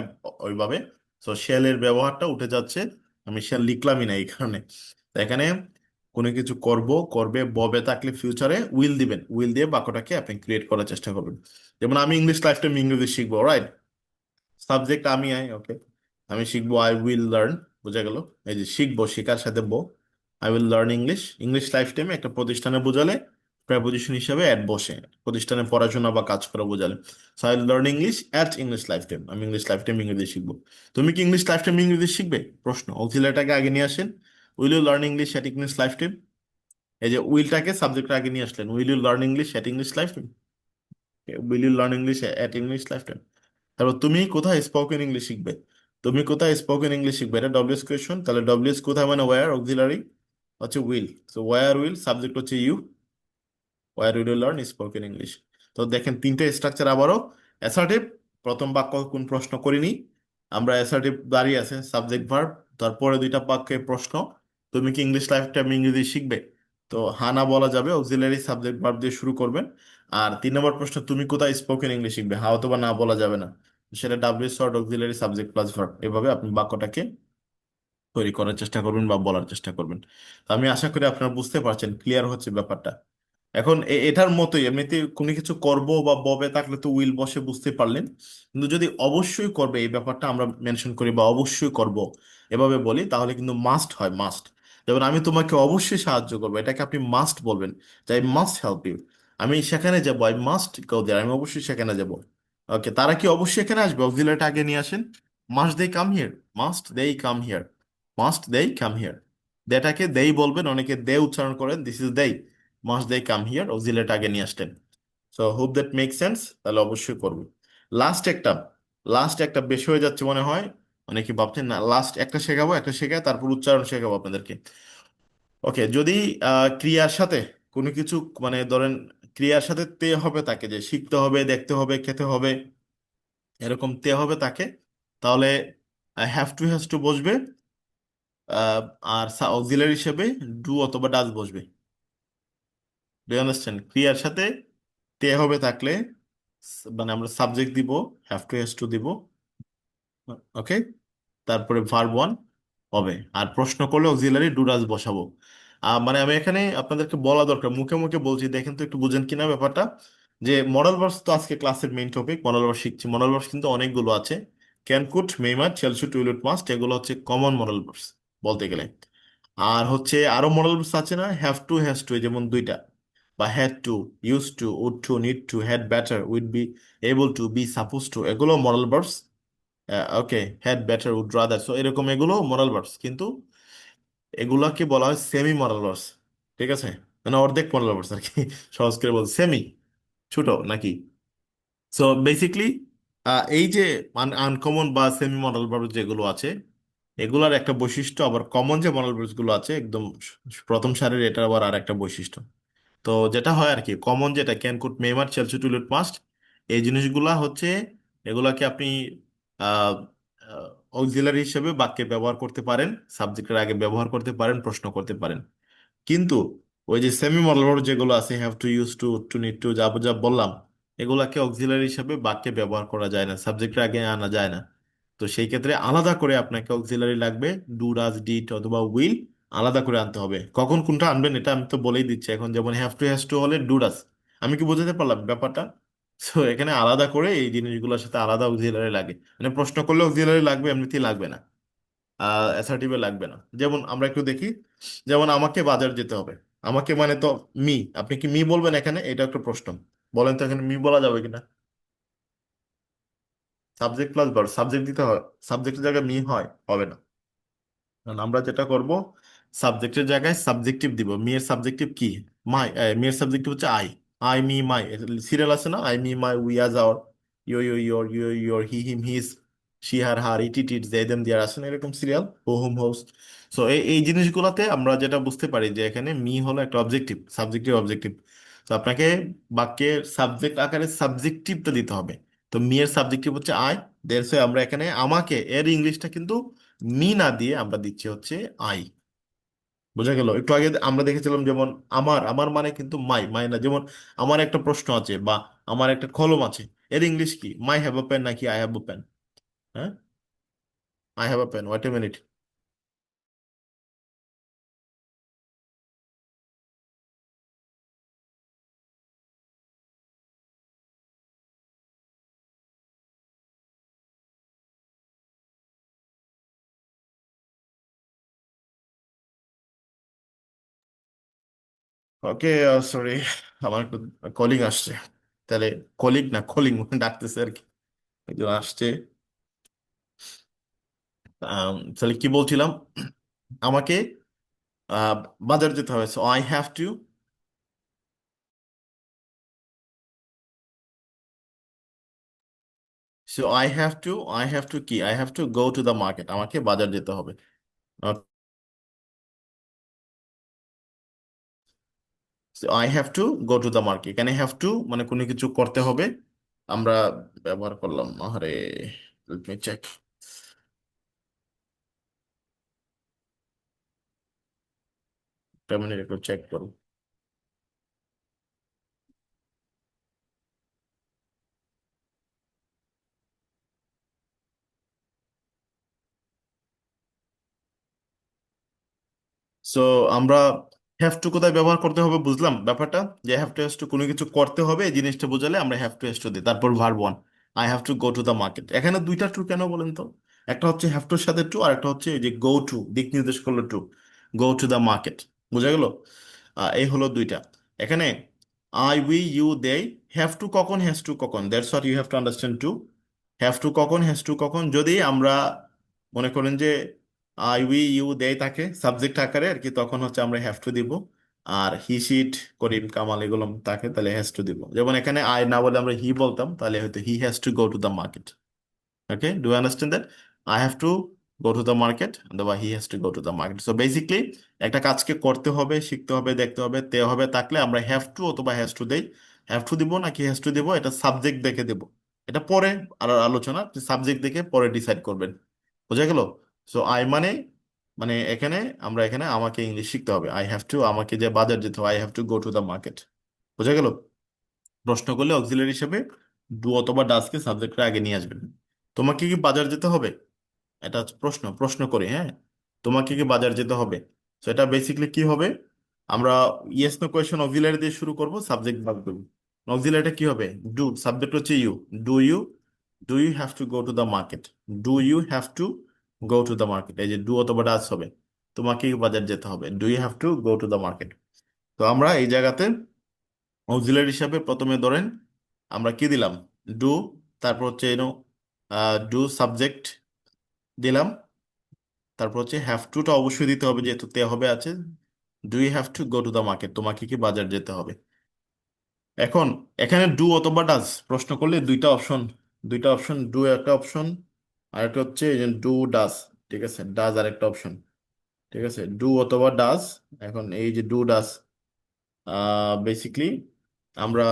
ওইভাবে। তো শেলের ব্যবহারটা উঠে যাচ্ছে, আমি শেল লিখলামই না এই কারণে। তো এখানে কোনো কিছু করব করবে ববে থাকলে ফিউচারে উইল দিবেন, উইল দিয়ে বাক্যটাকে আপনি ক্রিয়েট করার চেষ্টা করবেন। যেমন আমি ইংলিশ লাইফ টাইম ইংরেজি শিখবো, রাইট, সাবজেক্ট আমি, আই, ওকে, আমি শিখবো, আই উইল লার্ন, বোঝা গেল। এই যে শিখবো, শেখার সাথে I will learn English. English life টাইমে একটা প্রতিষ্ঠানে বোঝালে প্রেপোজিশন হিসেবে অ্যাট বসে, প্রতিষ্ঠানে পড়াশোনা বা কাজ করা বোঝালে। So I learn English at English life time, আমি ইংলিশ লাইফ টাইম ইংরেজি শিখবো। তুমি কি ইংলিশ লাইফ টাইম ইংরেজি শিখবে? প্রশ্ন, অক্সিলারিটাকে আগে নিয়ে আসেন, will you learn English at English life time. এই যে উইলটাকে সাবজেক্টের আগে নিয়ে আসলেন, will you learn English at English life time, will you learn English at English life time. তারপর তুমি কোথায় স্পোকেন ইংলিশ শিখবে? তুমি কোথায় স্পোকেন ইংলিশ শিখবে, এটা ডব্লিউএস কোয়েশ্চন। তাহলে ডব্লিউএস কোথায় মানে ওয়্যার, অক্সিলারি হচ্ছে will. So where will, subject হচ্ছে you, where will you learn spoken English. তো দেখেন তিনটে স্ট্রাকচার আবারও। অ্যাসার্টিভ, প্রথম বাক্য কোন প্রশ্ন করিনি আমরা, অ্যাসার্টিভ দাঁড়িয়ে আছে সাবজেক্ট ভার্ব, তারপরে 2টা বাক্যে প্রশ্ন, তুমি কি ইংলিশ লাইফ টাইম ইংরেজি শিখবে? তো হানা বলা যাবে, অক্সিলারি সাবজেক্ট ভার্ব দিয়ে শুরু করবেন। আর 3 নম্বর প্রশ্ন, তুমি কোথায় স্পোকেন ইংলিশ শিখবে, হা অথবা না বলা যাবে না, সেটা W short auxiliary subject plus verb, এভাবে আপনি বাক্যটাকে তৈরি করার চেষ্টা করবেন বা বলার চেষ্টা করবেন। তো আমি আশা করি আপনারা বুঝতে পারছেন, ক্লিয়ার হচ্ছে ব্যাপারটা। এখন এটার মতোই এমনিতে কোনো কিছু করব বা ববে থাকলে তো উইল বসে, বুঝতে পারলেন। কিন্তু যদি অবশ্যই করবে এই ব্যাপারটা আমরা মেনশন করি, বা অবশ্যই করব এভাবে বলি, তাহলে কিন্তু মাস্ট হয়, মাস্ট। যেমন আমি তোমাকে অবশ্যই সাহায্য করবো, এটাকে আপনি মাস্ট বলবেন, যে আই মাস্ট হেল্প ইউ। আমি সেখানে যাবো, আই মাস্ট গো দেয়ার, আমি অবশ্যই সেখানে যাব। ওকে, তারা কি অবশ্যই এখানে আসবে? অক্সিলারিটা আগে নিয়ে আসেন, must they come here, must they come here, must they come here. দেটাকে দেই বলবেন, অনেকে দে উচ্চারণ করেন, দিস ইজ দেই। মাস্ট দেই কাম হিয়ার, অক্সিলারিটা আগে নিয়ে আসলেন। So hope that make sense, তাহলে অবশ্যই করবো। লাস্ট একটা, লাস্ট একটা বেশি হয়ে যাচ্ছে মনে হয়, অনেকে ভাবছেন না, লাস্ট একটা শেখাবো, একটা শেখায় তারপর উচ্চারণ শেখাবো আপনাদেরকে। ওকে, যদি ক্রিয়ার সাথে কোনো কিছু, মানে ধরেন ক্রিয়ার সাথে তে হবে তাকে, যে শিখতে হবে, দেখতে হবে, খেতে হবে, এরকম তে হবে তাকে, তাহলে হ্যাভ টু হ্যাজ টু বসবে। আহ, আর অক্সিলারি হিসেবে ডু অথবা ডাজ বসবে। Do understand? ক্রিয়ার সাথে তে হবে থাকলে মানে আমরা সাবজেক্ট দিব, হ্যাভ টু হ্যাজ টু দিব। ওকে, তারপরে ভার্ব ওয়ান হবে, আর প্রশ্ন করলে অক্সিলারি ডু ডাজ বসাবো। মানে আমি এখানে আপনাদেরকে বলা দরকার, মুখে মুখে বলছি, দেখেন তো একটু বুঝেন কিনা ব্যাপারটা। যে মডাল ভার্বস তো আজকে ক্লাসের মেইন টপিক, মডাল ভার্ব শিখছি। মডাল ভার্বস কিন্তু অনেকগুলো আছে, can, could, may, might, shall, should, will, would, must, এগুলো হচ্ছে কমন মডাল ভার্বস বলতে গেলে। আর হচ্ছে আরো মডাল ভার্বস আছে না, হ্যাভ টু, হ্যাজ টু, যেমন দুইটা, বা had to, use to, would to, need to, had better, would be, able to, be, suppose to, এগুলো modal verbs. Okay, had better, would rather, so এরকম এগুলো moral verbs, কিন্তু এগুলাকে বলা হয় সেমি মোরাল ভার্বস। ঠিক আছে, মানে অর্ধেক মোরাল ভার্বস আর কি, সহজ করে বল, সেমি, ছোট নাকি। সো বেসিকলি এই যে আনকমন বা সেমি মডাল ভার্ব যেগুলো আছে, এগুলার একটা বৈশিষ্ট্য, আবার কমন যে মডাল ভার্বস গুলো আছে একদম প্রথম সারির, এটা আবার আর একটা বৈশিষ্ট্য। তো যেটা হয় আর কি, কমন যেটা, can, could, may, must, shall, should, will, would, must, এই জিনিসগুলা হচ্ছে, এগুলাকে আপনি অক্সিলারি হিসেবে বাক্যে ব্যবহার করতে পারেন, সাবজেক্টের আগে ব্যবহার করতে পারেন, প্রশ্ন করতে পারেন। কিন্তু ওই যে সেমি মডেল ভার্ব যেগুলো আছে, have to, use to, to, need to, যা যা বললাম, এগুলাকে অক্সিলারি হিসেবে বাক্যে ব্যবহার করা যায় না, সাবজেক্টের আগে আনা যায় না। তো সেই ক্ষেত্রে আলাদা করে আপনাকে অক্সিলারি লাগবে, ডু, ডাজ, ডিড অথবা উইল, আলাদা করে আনতে হবে। কখন কোনটা আনবেন এটা আমি তো বলেই দিচ্ছি এখন, যেমন হ্যাভ টু, হ্যাজ টু হলে ডু, ডাজ। আমি কি বোঝাতে পারলাম ব্যাপারটা? সো এখানে আলাদা করে এই জিনিসগুলোর সাথে আলাদা অক্সিলারি লাগে, মানে প্রশ্ন করলে অক্সিলারি লাগবে, এমনিতেই লাগবে না, অ্যাসার্টিভে লাগবে না। যেমন আমরা একটু দেখি, যেমন আমাকে বাজার যেতে হবে, আমাকে মানে তো মি, আপনি কি মি বলবেন এখানে? এটা একটা প্রশ্ন, বলেন তো এখানে মি বলা যাবে কিনা? সাবজেক্ট প্লাস ভার্ব, সাবজেক্ট দিতে হয়, সাবজেক্টের জায়গায় মি হয়, হবে না। কারণ আমরা যেটা করব, সাবজেক্টের জায়গায় সাবজেক্টিভ দিব। মি এর সাবজেক্টিভ কি? মাই। মি এর সাবজেক্টিভ হচ্ছে I. I, me, my, serial আছে না, I, me, my, we, us, our, you, you, your, you, your, he, him, his, she, her, her, it, it, its, they, them, their, আছে না এরকম serial, হু, হুম, হোস। So এই এই জিনিসগুলোতে আমরা যেটা বুঝতে পারি যে এখানে মি হলো একটা অবজেক্টিভ, সাবজেক্টিভ অবজেক্টিভ। তো আপনাকে বাক্যের সাবজেক্ট আকারে সাবজেক্টিভটা দিতে হবে। তো মি এর সাবজেক্টিভ হচ্ছে আই, দেড় আমরা এখানে আমাকে এর ইংলিশটা কিন্তু মি না দিয়ে আমরা দিচ্ছি হচ্ছে আই। বোঝা গেল? একটু আগে আমরা দেখেছিলাম, যেমন আমার, আমার মানে কিন্তু মাই, মাই না। যেমন আমার একটা প্রশ্ন আছে, বা আমার একটা কলম আছে, এর ইংলিশ কি? মাই হ্যাভ আ পেন নাকি আই হ্যাভ আ পেন? হ্যাঁ, I have a pen, wait a minute. Okay, sorry, আমার একটু কলিং আসছে, তাহলে কলিগ না, কলিং ডাকতেছে আর কি, একজন আসছে। তাহলে কি বলছিলাম, আমাকে আহ, বাজার যেতে হবে, so I have to, so I have to কি, I have to go to the market, আমাকে বাজার যেতে হবে। I have to go to the market, এখানে হ্যাভ টু মানে কোনো কিছু করতে হবে, আমরা ব্যবহার করলাম, আরে লেট মি চেক, একটা মিনিট একটু চেক করুন। সো আমরা হ্যাভ টু কোথায় ব্যবহার করতে হবে বুঝলাম ব্যাপারটা, যে হ্যাভ টু হ্যাজ টু কোনো কিছু করতে হবে, এই জিনিসটা বোঝালে আমরা হ্যাভ টু হ্যাজ টু দিই। তারপর verb one, I have to go to the market, এখানে দুইটা টু কেন বলেন তো? একটা হচ্ছে হ্যাভ টুর সাথে টু, আর একটা হচ্ছে এই যে গো টু, দিক নির্দেশ করলো to, go to the market. বোঝা গেল? এই হলো দুইটা। এখানে I, we, you, they, have to কখন, হ্যাজ টু কখন, that's what you have to understand to. Have to কখন, হ্যাজ টু কখন, যদি আমরা মনে করেন যে আই উই ইউ দেয় তাকে সাবজেক্ট আকারে আর কি, তখন হচ্ছে আমরা হ্যাভ টু দিব। আর হি শিট করিম কামাল এগুলো তাকে, তাহলে হ্যাজ টু দিব। যেমন এখানে আই না বলে আমরা হি বলতাম, তাহলে হয়তো he has to go to the market. Okay, do you understand that? I have to go to the market অথবা he has to go to the market. So basically একটা কাজকে করতে হবে, শিখতে হবে, দেখতে হবে, তে হবে থাকলে আমরা হ্যাভ টু অথবা হ্যাজ টু দেই। হ্যাভ টু দিব নাকি হ্যাজ টু দিব, এটা সাবজেক্ট দেখে দেব। এটা পরে আর আলোচনা, সাবজেক্ট দেখে পরে ডিসাইড করবেন। বোঝা গেল? সো আই মানে, মানে এখানে আমরা এখানে আমাকে ইংলিশ শিখতে হবে। আই হ্যাভ টু, আমাকে যে বাজার যেতে হবে, I have to go to the market. বোঝা গেল? প্রশ্ন করলে অক্সিলারি হিসেবে ডু অথবা ডাজকে সাবজেক্টের আগে নিয়ে আসবেন। তোমাকে কি বাজার যেতে হবে? এটা হচ্ছে প্রশ্ন, প্রশ্ন করে, হ্যাঁ, তোমাকে কি বাজার যেতে হবে? তো এটা বেসিকলি কি হবে, আমরা ইয়েস নো কোয়েশ্চেন অক্সিলারি দিয়ে শুরু করব, সাবজেক্ট বাদ দেবো। অক্সিলারিটা কি হবে? ডু, সাবজেক্ট হচ্ছে you. Do you, do you have to go to the market. Do you have to go to the market, এই যে ডু অথবা ডাজ হবে। তোমাকে কি বাজার যেতে হবে? Do you have to go to the market. তো আমরা এই জায়গাতে অক্সিলারি হিসাবে প্রথমে ধরেন আমরা কি দিলাম? ডু, তারপর হচ্ছে ডু সাবজেক্ট দিলাম, তারপর হচ্ছে হ্যাভ টুটা অবশ্যই দিতে হবে যেহেতু তে হবে আছে। Do you have to go to the market, তোমাকে কি বাজার যেতে হবে? এখন এখানে ডু অথবা ডাজ প্রশ্ন করলে দুইটা অপশন, দুইটা অপশন, ডু একটা অপশন, আর একটা হচ্ছে ডু ডাজ। ঠিক আছে, ডাজ আর একটা অপশন। ঠিক আছে, ডু অথবা ডাজ। এখন এই যে ডু ডাজ, বেসিকলি আমরা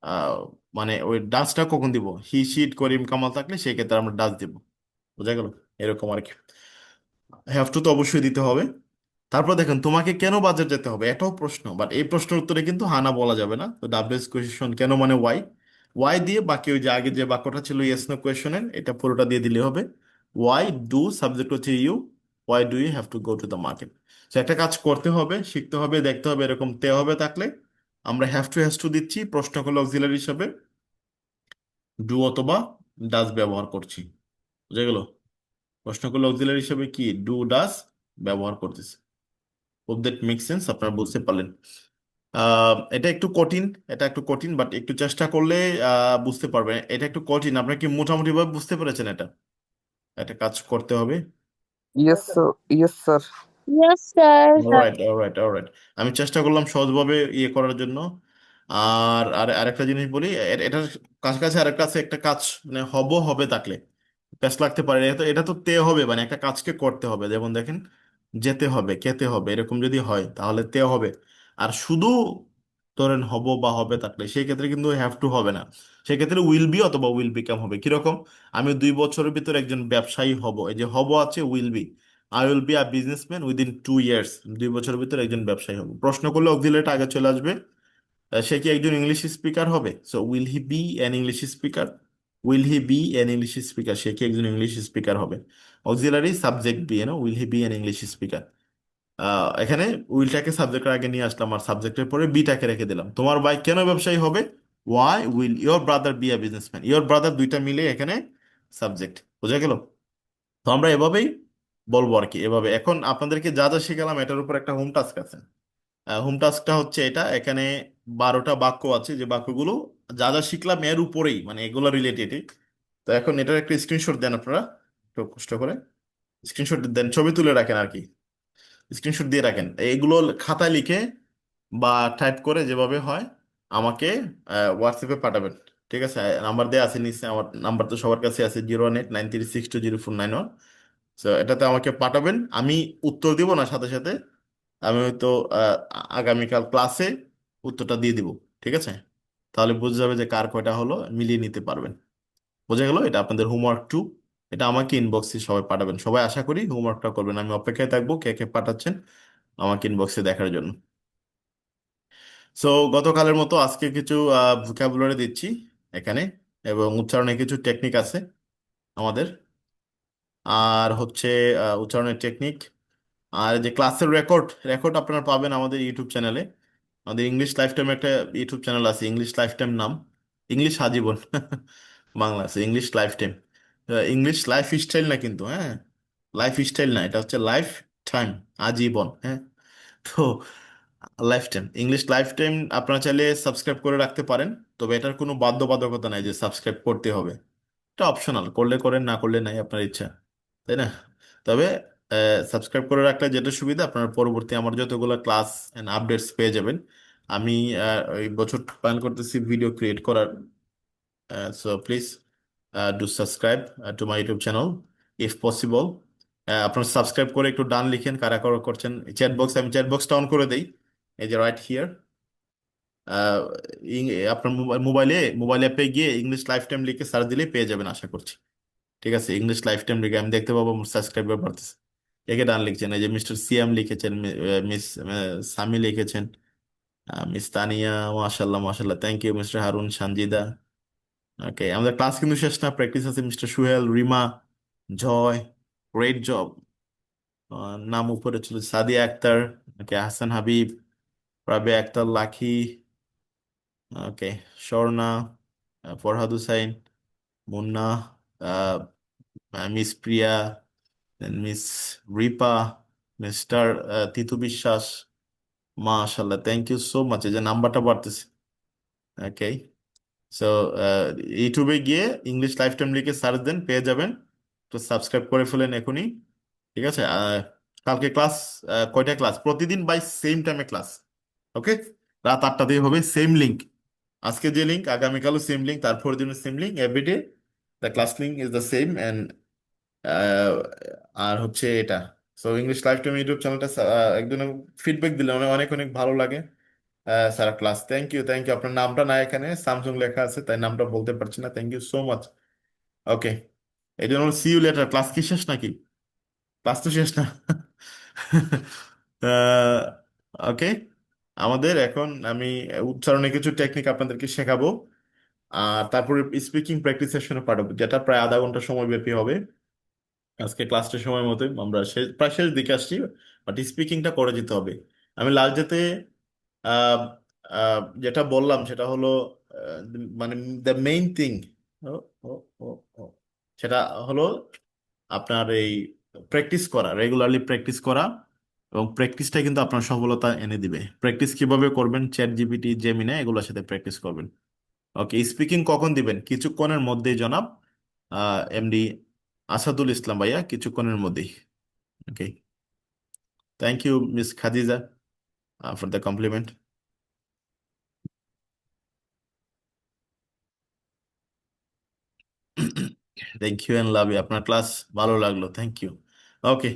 আহ, মানে ওই ডাজটা কখন দিব? হি শিট করিম কামাল থাকলে সেই ক্ষেত্রে আমরা ডাজ দিব। বোঝা গেল? এরকম আর কি। হ্যাভ টু তো অবশ্যই দিতে হবে। তারপর দেখেন তোমাকে কেন বাজার যেতে হবে, এটাও প্রশ্ন, বাট এই প্রশ্নের উত্তরে কিন্তু হানা বলা যাবে না। তো ডাব্লিউএস কোয়েশ্চন কেন মানে ওয়াই, ওয়াই দিয়ে বাকি ওই যে আগে যে বাক্যটা ছিল ইয়েস নো কোয়েশ্চনের, এটা পুরোটা দিয়ে দিলে হবে। ওয়াই ডু, সাবজেক্ট হচ্ছে you, why do you have to go to the market. তো একটা কাজ করতে হবে, শিখতে হবে, দেখতে হবে, এরকম তে হবে থাকলে আমরা হ্যাভ টু হ্যাজ টু দিচ্ছি, প্রশ্ন করলে অক্সিলারি হিসাবে ডু অথবা ডাজ ব্যবহার করছি। বুঝা গেল? প্রশ্ন করলে অক্সিলারি হিসাবে কি ডু ডাজ ব্যবহার করতেছি। হোপ দ্যাট মেক সেন্স, আপনারা বুঝতে পারলেন। এটা একটু কঠিন, এটা একটু কঠিন, বাট একটু চেষ্টা করলে বুঝতে পারবেন। এটা একটু কঠিন, আপনারা কি মোটামুটি ভাবে বুঝতে পেরেছেন? এটা একটা কাজ করতে হবে। Yes, sir. Yes, sir. Yes, sir. Alright, alright, alright. আমি চেষ্টা করলাম সহজভাবে ইয়ে করার জন্য। আর আর আরেকটা জিনিস বলি, এটার কাছাকাছি আরেকটা আছে, একটা কাজ মানে হব হবে থাকলে প্যাস লাগতে পারে। এটা তো, এটা তো তে হবে, মানে একটা কাজকে করতে হবে। যেমন দেখেন, যেতে হবে, খেতে হবে, এরকম যদি হয় তাহলে তে হবে। আর শুধু ধরেন হব বা হবে থাকলে সেই ক্ষেত্রে কিন্তু হ্যাভ টু হবে না, সেক্ষেত্রে উইল বি অথবা উইল বিকাম হবে। কিরকম? আমি 2 বছরের ভিতরে একজন ব্যবসায়ী হব, এই যে হব আছে will be. I will be a businessman within 2 years, 2 বছরের ভিতরে একজন ব্যবসায়ী হব। প্রশ্ন করলে অক্সিলারিটা আগে চলে আসবে। সে কি একজন ইংলিশ স্পিকার হবে? So will he be an English speaker, will he be an English speaker, সে কি একজন ইংলিশ স্পিকার হবে? Auxiliary subject be, will he be an English speaker. এখানে উইলটাকে সাবজেক্টের আগে নিয়ে আসলাম আর সাবজেক্টের পরে বিটাকে রেখে দিলাম। তোমার ভাই কেন ব্যবসায়ী হবে? Why will your brother be a businessman, your brother দুইটা মিলে এখানে সাবজেক্ট। বোঝা গেল? তো আমরা এভাবেই বলবো আর কি, এভাবে। এখন আপনাদেরকে যা যা শিখালাম এটার উপর একটা হোম টাস্ক আছে। হোম টাস্কটা হচ্ছে এটা, এখানে 12টা বাক্য আছে, যে বাক্যগুলো যা যা শিখলাম এর উপরেই, মানে এগুলো রিলেটেড। তো এখন এটার একটা স্ক্রিনশট দেন আপনারা, একটু কষ্ট করে স্ক্রিনশট দেন, ছবি তুলে রাখেন আর কি, স্ক্রিনশট দিয়ে রাখেন। এইগুলো খাতায় লিখে বা টাইপ করে যেভাবে হয় আমাকে হোয়াটসঅ্যাপে পাঠাবেন। ঠিক আছে? নাম্বার দেওয়া আছে নিচে, আমার নাম্বার তো সবার কাছে আছে, 01893620491। তো এটাতে আমাকে পাঠাবেন, আমি উত্তর দিব না সাথে সাথে, আমি হয়তো আহ, আগামীকাল ক্লাসে উত্তরটা দিয়ে দিব। ঠিক আছে? তাহলে বুঝে যাবে যে কার কয়টা হলো, মিলিয়ে নিতে পারবেন। বোঝা গেল? এটা আপনাদের হোমওয়ার্ক টু। এটা আমাকে ইনবক্সে সবাই পাঠাবেন, সবাই আশা করি হোমওয়ার্কটা করবেন। আমি অপেক্ষায় থাকবো কে কে পাঠাচ্ছেন আমাকে ইনবক্সে দেখার জন্য। সো গতকালের মতো আজকে কিছু ভোকাবুলারি দিচ্ছি এখানে, এবং উচ্চারণে কিছু টেকনিক আছে আমাদের। আর হচ্ছে উচ্চারণের টেকনিক, আর যে ক্লাসের রেকর্ড, রেকর্ড আপনারা পাবেন আমাদের ইউটিউব চ্যানেলে। আমাদের ইংলিশ লাইফ টাইম একটা ইউটিউব চ্যানেল আছে, ইংলিশ লাইফ টাইম নাম, ইংলিশ আজীবন বাংলা আছে English life time. English life style না কিন্তু, হ্যাঁ, লাইফ স্টাইল না, এটা হচ্ছে লাইফ টাইম, আজীবন, হ্যাঁ। তো life time, English life time আপনারা চাইলে সাবস্ক্রাইব করে রাখতে পারেন, তবে এটার কোনো বাধ্যবাধকতা নাই যে সাবস্ক্রাইব করতে হবে। এটা অপশনাল, করলে করেন, না করলে নাই, আপনার ইচ্ছা, তাই না? তবে সাবস্ক্রাইব করে রাখলে যেটা সুবিধা, আপনার পরবর্তী আমার যতগুলো ক্লাস এন্ড আপডেটস পেয়ে যাবেন। আমি এই বছর প্ল্যান করতেছি ভিডিও ক্রিয়েট করার, so please do subscribe to my YouTube channel if possible. আপনার সাবস্ক্রাইব করে একটু ডান লিখেন কারা কারা করছেন। চ্যাট বক্স, আমি চ্যাট বক্সটা অন করে দেই, এই যে রাইট হিয়ার। আপনার মোবাইলে, মোবাইল অ্যাপে গিয়ে ইংলিশ লাইফ টাইম লিখে সার্চ দিলেই পেয়ে যাবেন আশা করছি। ঠিক আছে, ইংলিশ লাইফ টাইম লিখে আমি দেখতে পাবো সাবস্ক্রাইবার বাড়তেছে। একে ডান লিখছেন, এই যে মিস্টার সিয়াম লিখেছেন, মিস সামি লিখেছেন, মিস তানিয়া, মাশাল্লাহ মাশাল্লাহ, thank you mister Harun, Sanjida. Okay, আমাদের ক্লাস কিন্তু শেষ না, প্র্যাকটিস আছে। Mister Suhel, Rima, Joy, great job. নাম উপরে ছিল সাদিয়া আক্তার, ওকে, হাসান হাবিব, রাবিয়া আক্তার লাখি, ওকে, স্বর্ণা, ফরহাদ হুসাইন, মুন্না, আহ, মিস প্রিয়া, মিস রিপা, মিস্টার তিতু বিশ্বাস। মাশাল্লাহ, থ্যাংক ইউ সো মাচ, এই যে নাম্বারটা বাড়তেছে। ওকে, সো ইউটিউবে গিয়ে ইংলিশ লাইফ টাইম লিখে সার্চ দেন, পেয়ে যাবেন। তো সাবস্ক্রাইব করে ফেলেন এখনই। ঠিক আছে, কালকে ক্লাস, কয়টা ক্লাস? প্রতিদিন বাই সেম টাইমে ক্লাস। ওকে, রাত 8টাতেই হবে, সেম লিঙ্ক। আজকে যে লিঙ্ক, আগামীকালও সেম লিঙ্ক, তারপর দিনও same link, every day the class link is the same. And আর হচ্ছে এটা, so English life time YouTube চ্যানেলটা একজন ফিডব্যাক দিলে অনেক অনেক অনেক ভালো লাগে। Sir class, thank you, thank you. আপনার নামটা না এখানে স্যামসুং লেখা আছে, তাই নামটা বলতে পারছি না, থ্যাংক ইউ সো মাচ। ওকে, এই জন্য সি ইউ লেটার। ক্লাস কি শেষ নাকি? ক্লাস তো শেষ না। ওকে, আমাদের এখন আমি উচ্চারণে কিছু টেকনিক আপনাদেরকে শেখাবো, আর তারপরে স্পিকিং প্র্যাকটিস সেশনে পাঠাবো, যেটা প্রায় আধা ঘন্টা সময় ব্যাপী হবে। আজকে ক্লাসটার সময় মতো আমরা প্রায় শেষ দিকে আসছি, বাট স্পিকিংটা করে যেতে হবে। আমি লাস্ট যেতে যেটা বললাম সেটা হলো, মানে দ্য মেইন থিং সেটা হলো আপনার এই প্র্যাকটিস করা, রেগুলারলি প্র্যাকটিস করা, এবং প্র্যাকটিসটা কিন্তু আপনার সফলতা এনে দিবে। প্র্যাকটিস কিভাবে করবেন? চ্যাট জিপিটি, জেমিনা, এগুলোর সাথে প্র্যাকটিস করবেন। ওকে, স্পিকিং কখন দিবেন? কিছুক্ষণের মধ্যেই জনাব এমডি আসাদুল ইসলাম ভাইয়া, কিছুক্ষণের মধ্যেই। Okay, thank you Miss Khadija for the compliment. Thank you and love you, আপনার ক্লাস ভালো লাগলো, থ্যাংক ইউ। ওকে,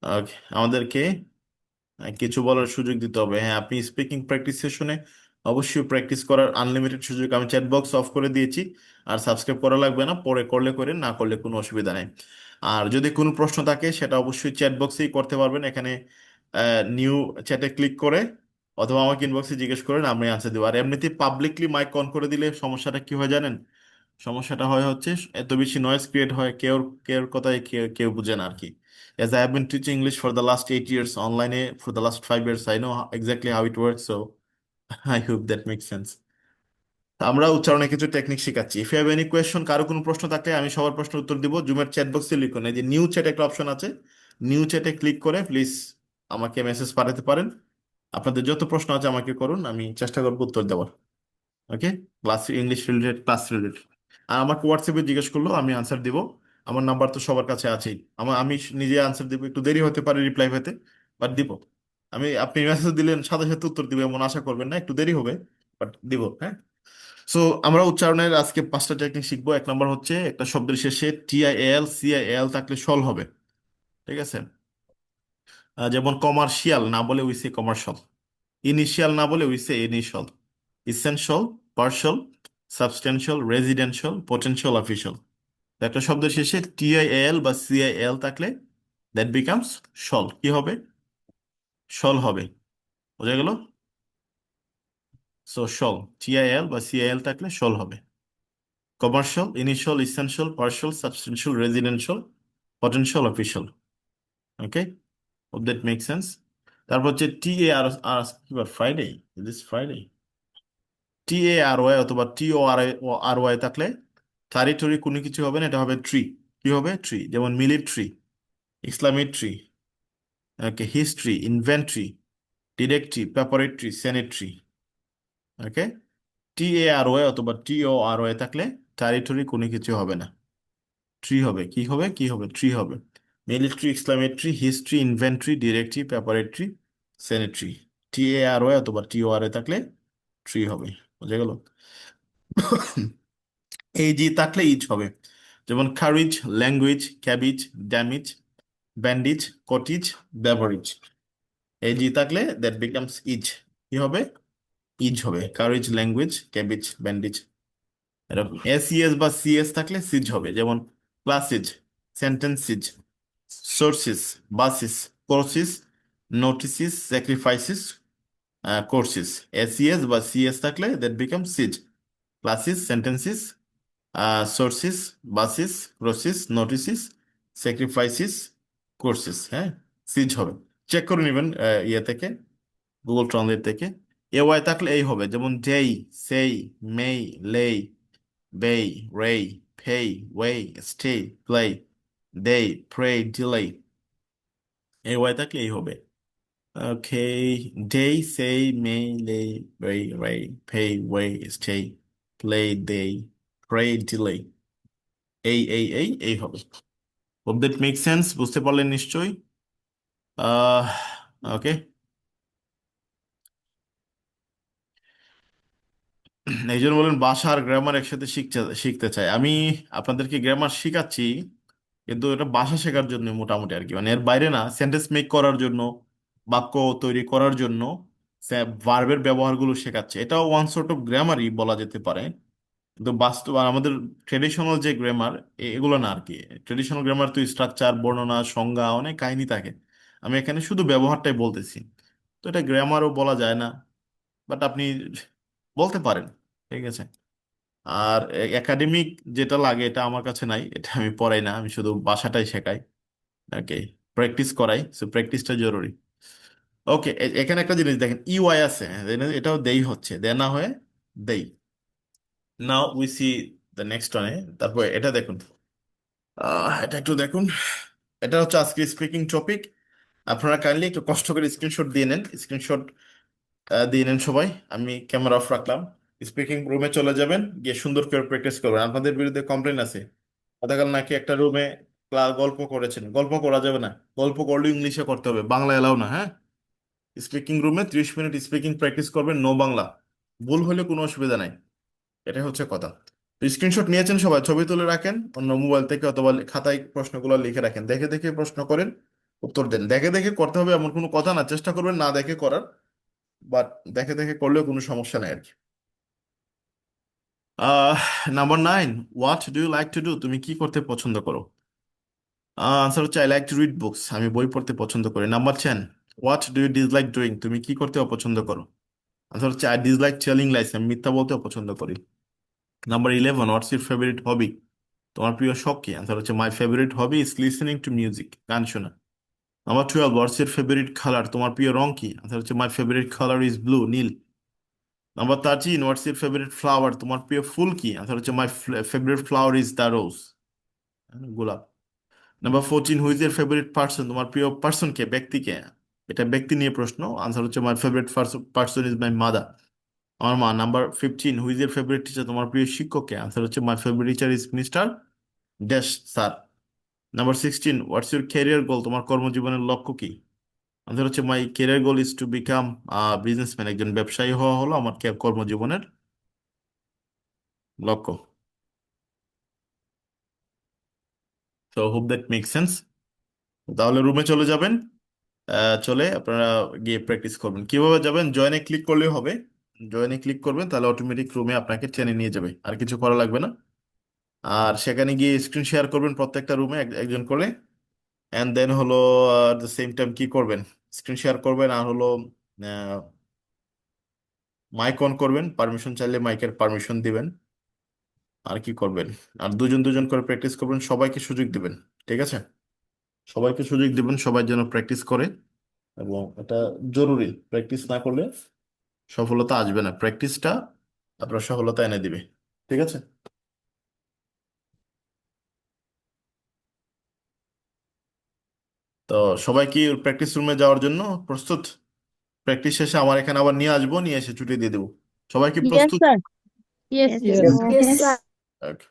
ওকে, আমাদেরকে কিছু বলার সুযোগ দিতে হবে। হ্যাঁ, আপনি স্পিকিং প্র্যাকটিস সেশনে অবশ্যই প্র্যাকটিস করার আনলিমিটেড সুযোগ, আমি চ্যাট বক্স অফ করে দিয়েছি। আর সাবস্ক্রাইব করা লাগবে না, পরে করলে করেন, না করলে কোনো অসুবিধা নেই। আর যদি কোনো প্রশ্ন থাকে সেটা অবশ্যই চ্যাট বক্সেই করতে পারবেন, এখানে নিউ চ্যাটে ক্লিক করে, অথবা আমাকে ইনবক্সে জিজ্ঞেস করেন, আমি আনসার দেবো। আর এমনিতে পাবলিকলি মাইক অন করে দিলে সমস্যাটা কি হয় জানেন? সমস্যাটা হয় হচ্ছে এত বেশি নয়েজ ক্রিয়েট হয়, কেউ কেউর কথায় কেউ কেউ বুঝে না আর কি। As I have been teaching English for the last 8 years online, for the last 5 years, I know exactly how it works. So I hope that makes sense. আমরা উচ্চারণে কিছু টেকনিক শেখাচ্ছি। If you have any question, কারো কোনো প্রশ্ন থাকলে আমি সবার প্রশ্নের উত্তর দিব। জুমের চ্যাট বক্সে লিখুন, এই যে নিউ চ্যাট একটা অপশন আছে, নিউ চ্যাটে ক্লিক করে প্লিজ আমাকে মেসেজ পাঠাতে পারেন। আপনাদের যত প্রশ্ন আছে আমাকে করুন, আমি চেষ্টা করবো উত্তর দেওয়ার। Okay, class English related, class related. আর আমাকে হোয়াটসঅ্যাপে জিজ্ঞেস করলো, আমি আনসার দিব। আমার নাম্বার তো সবার কাছে আছেই, আমি নিজে আনসার দিব, একটু দেরি হতে পারে রিপ্লাই পেতে, বাট দিব। আপনি মেসেজ দিলেন সাথে সাথে উত্তর দিব এমন আশা করবেন না, একটু দেরি হবে, বাট দিব, হ্যাঁ। সো আমরা উচ্চারণের আজকে 5টা টেকনিক শিখবো। এক নম্বর হচ্ছে, একটা শব্দের শেষে টিআইএল সিআইএল থাকলে সল হবে। ঠিক আছে, যেমন কমার্শিয়াল না বলে উইসে কমার্শিয়াল, ইনিশিয়াল না বলে উইসে initial, essential, partial, substantial, residential, potential, official. একটা শব্দের শেষে টিআইএল বা সিআইএল থাকলে দ্যাট বিকামস শল। কি হবে? শল হবে। বোঝা গেল? সো শল, টিআইএল বা সিআইএল থাকলে শল হবে। Commercial, initial, essential, partial, substantial, residential, potential, official. Okay, hope that make sense. তারপর হচ্ছে টি এ আর আর কি বার, Friday, this Friday, T A R Y অথবা টি ও আর আর ওয়াই থাকলে টেরিটরি কোনো কিছু হবে না, এটা হবে ট্রি। কি হবে? ট্রি। যেমন মিলিটারি, ইসলামিক ট্রি, ওকে, হিস্ট্রি, ইনভেন্টরি, ডিরেক্টরি, প্রেপারেটরি, স্যানিটরি। ওকে, TARY অথবা TORY থাকলে টেরিটরি কোনো কিছু হবে না, ট্রি হবে। কি হবে? কি হবে? ট্রি হবে। Military, exclamatory, history, inventory, directory, preparatory, sanitary. TARY অথবা TORY থাকলে ট্রি হবে। বুঝা গেল? AG থাকলে ইজ হবে। যেমন carriage, language, cabbage, damage, bandage, cottage, beverage. AG থাকলে দ্যাট বিকামস ইজ। কি হবে? ইজ হবে। কারিজ, ল্যাঙ্গুয়েজ, ক্যাবিজ, ব্যান্ডিজ, এরকম। SES বা CS থাকলে সিজ হবে। যেমন classes, sentences, sources, basis, courses, notices, sacrifices, courses. SES বা CS থাকলে দ্যাট বিকাম সিজ। ক্লাসেস, সেন্টেন্সেস, সোর্সেস, বাসিস, ক্রোসিস, নোটিসিস, স্যাক্রিফাইসেস, কোর্সেস। হ্যাঁ, সিজ হবে। চেক করে নেবেন ইয়ে থেকে, গুগল ট্রান্সলেট থেকে। AY থাকলে এই হবে। যেমন যেই, সেই, মেই, লেই, বেই, রেই, পেই, ওয়েই, স্টে, প্লে, দেই, প্রে, ডিলে। AY থাকলে এই হবে। ওকে, they, say, may, lay, ray, ray, pay, way, stay, play, they, pray, delay। এই হবে। Hope that makes sense, বুঝতে পারলেন নিশ্চয়ই। আহ ওকে। এই জন্য বলেন ভাষা আর গ্রামার একসাথে শিখতে শিখতে চাই আমি। আপনাদেরকে গ্রামার শিখাচ্ছি, কিন্তু এটা ভাষা শেখার জন্য মোটামুটি আর কি, মানে এর বাইরে না। সেন্টেন্স মেক করার জন্য, বাক্য তৈরি করার জন্য ভার্বের ব্যবহারগুলো শেখাচ্ছে। এটাও ওয়ান সর্ট অফ গ্রামারই বলা যেতে পারে। কিন্তু বাস্তব আর আমাদের ট্রেডিশনাল যে গ্রামার, এগুলো না আর কি। ট্রেডিশনাল গ্রামার তো স্ট্রাকচার, বর্ণনা, সংজ্ঞা, অনেক কাহিনী থাকে। আমি এখানে শুধু ব্যবহারটাই বলতেছি। তো এটা গ্রামারও বলা যায় না, বাট আপনি বলতে পারেন। ঠিক আছে। আর একাডেমিক যেটা লাগে এটা আমার কাছে নাই, এটা আমি পড়াই না, আমি শুধু ভাষাটাই শেখাই। ওকে, প্র্যাকটিস করাই, সো প্র্যাকটিসটা জরুরি। ওকে, এখানে একটা জিনিস দেখেন, ইওয়াই আছে, এটাও দেই হচ্ছে, দে না হয়ে দেই। Now we see the next ওয়ানে। তারপর এটা দেখুন, এটা একটু দেখুন। এটা হচ্ছে আজকে স্পিকিং টপিক। আপনারা কাইন্ডলি একটু কষ্ট করে স্ক্রিনশট দিয়ে নেন, স্ক্রিনশট দিয়ে নেন সবাই। আমি ক্যামেরা অফ রাখলাম। স্পিকিং রুমে চলে যাবেন, গিয়ে সুন্দর করে প্র্যাকটিস করবেন। আপনাদের বিরুদ্ধে কমপ্লেন আছে, গতকাল নাকি একটা রুমে গল্প করেছেন। গল্প করা যাবে না, গল্প করলে ইংলিশে করতে হবে, বাংলা এলাও না। হ্যাঁ, স্পিকিং রুমে 30 মিনিট স্পিকিং প্র্যাকটিস করবেন, নো বাংলা। ভুল হলে কোনো অসুবিধা নাই, এটাই হচ্ছে কথা। তো স্ক্রিনশট নিয়েছেন সবাই, ছবি তুলে রাখেন অন্য মোবাইল থেকে, অথবা খাতায় প্রশ্নগুলো লিখে রাখেন। দেখে দেখে প্রশ্ন করেন, উত্তর দেন। দেখে দেখে করতে হবে এমন কোনো কথা না, চেষ্টা করবেন না দেখে করার, বাট দেখে দেখে করলেও কোনো সমস্যা নেই আর কি। আহ number 9, what do you like to do? তুমি কি করতে পছন্দ করো? আনসার হচ্ছে I like to read books, আমি বই পড়তে পছন্দ করি। Number 10, what do you dislike doing? তুমি কি করতে অপছন্দ করো? আনসার হচ্ছে আই ডিসলাইক টেলিং লাইস, আমি মিথ্যা বলতে অপছন্দ করি। Number 11, what's your favourite hobby? তোমার প্রিয় শখ কি? আনসার হচ্ছে my favourite hobby is listening to music, গান শোনা। Number 12, what's your favourite colour? তোমার প্রিয় রং কি? আনসার হচ্ছে my favourite colour is blue, নীল। Number 13, what's your favourite flower? তোমার প্রিয় ফুল কি? আনসার হচ্ছে my favourite flower is the rose, গোলাপ। Number 14, who's your favourite person? তোমার প্রিয় পার্সন কে, ব্যক্তি কে? এটা ব্যক্তি নিয়ে প্রশ্ন। আনসার হচ্ছে my favourite person is my mother, আমার মা। Number 15, whose your favourite teacher? তোমার প্রিয় শিক্ষক কে? আনসার হচ্ছে my favourite teacher is mister dash sir. Number 16, what's your career goal? তোমার কর্মজীবনের লক্ষ্য কি? আনসার হচ্ছে my career goal is to become businessman, একজন ব্যবসায়ী হওয়া হলো আমার কর্মজীবনের লক্ষ্য। তো হোপ দ্যাট মেক সেন্স। তাহলে রুমে চলে যাবেন। চলে আপনারা গিয়ে প্র্যাকটিস করবেন। কিভাবে যাবেন? জয়েনে ক্লিক করলেই হবে। জয়েনে ক্লিক করবেন, তাহলে অটোমেটিক রুমে আপনাকে টেনে নিয়ে যাবে, আর কিছু করা লাগবে না। আর সেখানে গিয়ে স্ক্রিন শেয়ার করবেন প্রত্যেকটা রুমে একজন করে। অ্যান্ড দেন হলো দ্য সেম টাইম কি করবেন? স্ক্রিন শেয়ার করবেন, আর হলো মাইক অন করবেন, পারমিশন চাইলে মাইকের পারমিশন দিবেন। আর কি করবেন? আর দুজন দুজন করে প্র্যাকটিস করবেন, সবাইকে সুযোগ দিবেন। ঠিক আছে, সবাইকে সুযোগ দিবেন, সবাই যেন প্র্যাকটিস করে। এবং এটা জরুরি, প্র্যাকটিস না করলে সফলতা আসবে না। প্র্যাকটিসটা আপনার সফলতা এনে দিবে। ঠিক আছে। তো সবাই কি প্র্যাকটিস রুমে যাওয়ার জন্য প্রস্তুত? প্র্যাকটিস শেষে আমার এখানে আবার নিয়ে আসবো, নিয়ে এসে ছুটি দিয়ে দেবো। সবাই কি ইয়েস প্রস্তুত? Sir. Yes, Yes, sir. sir. Yes, Yes, sir. sir. Okay.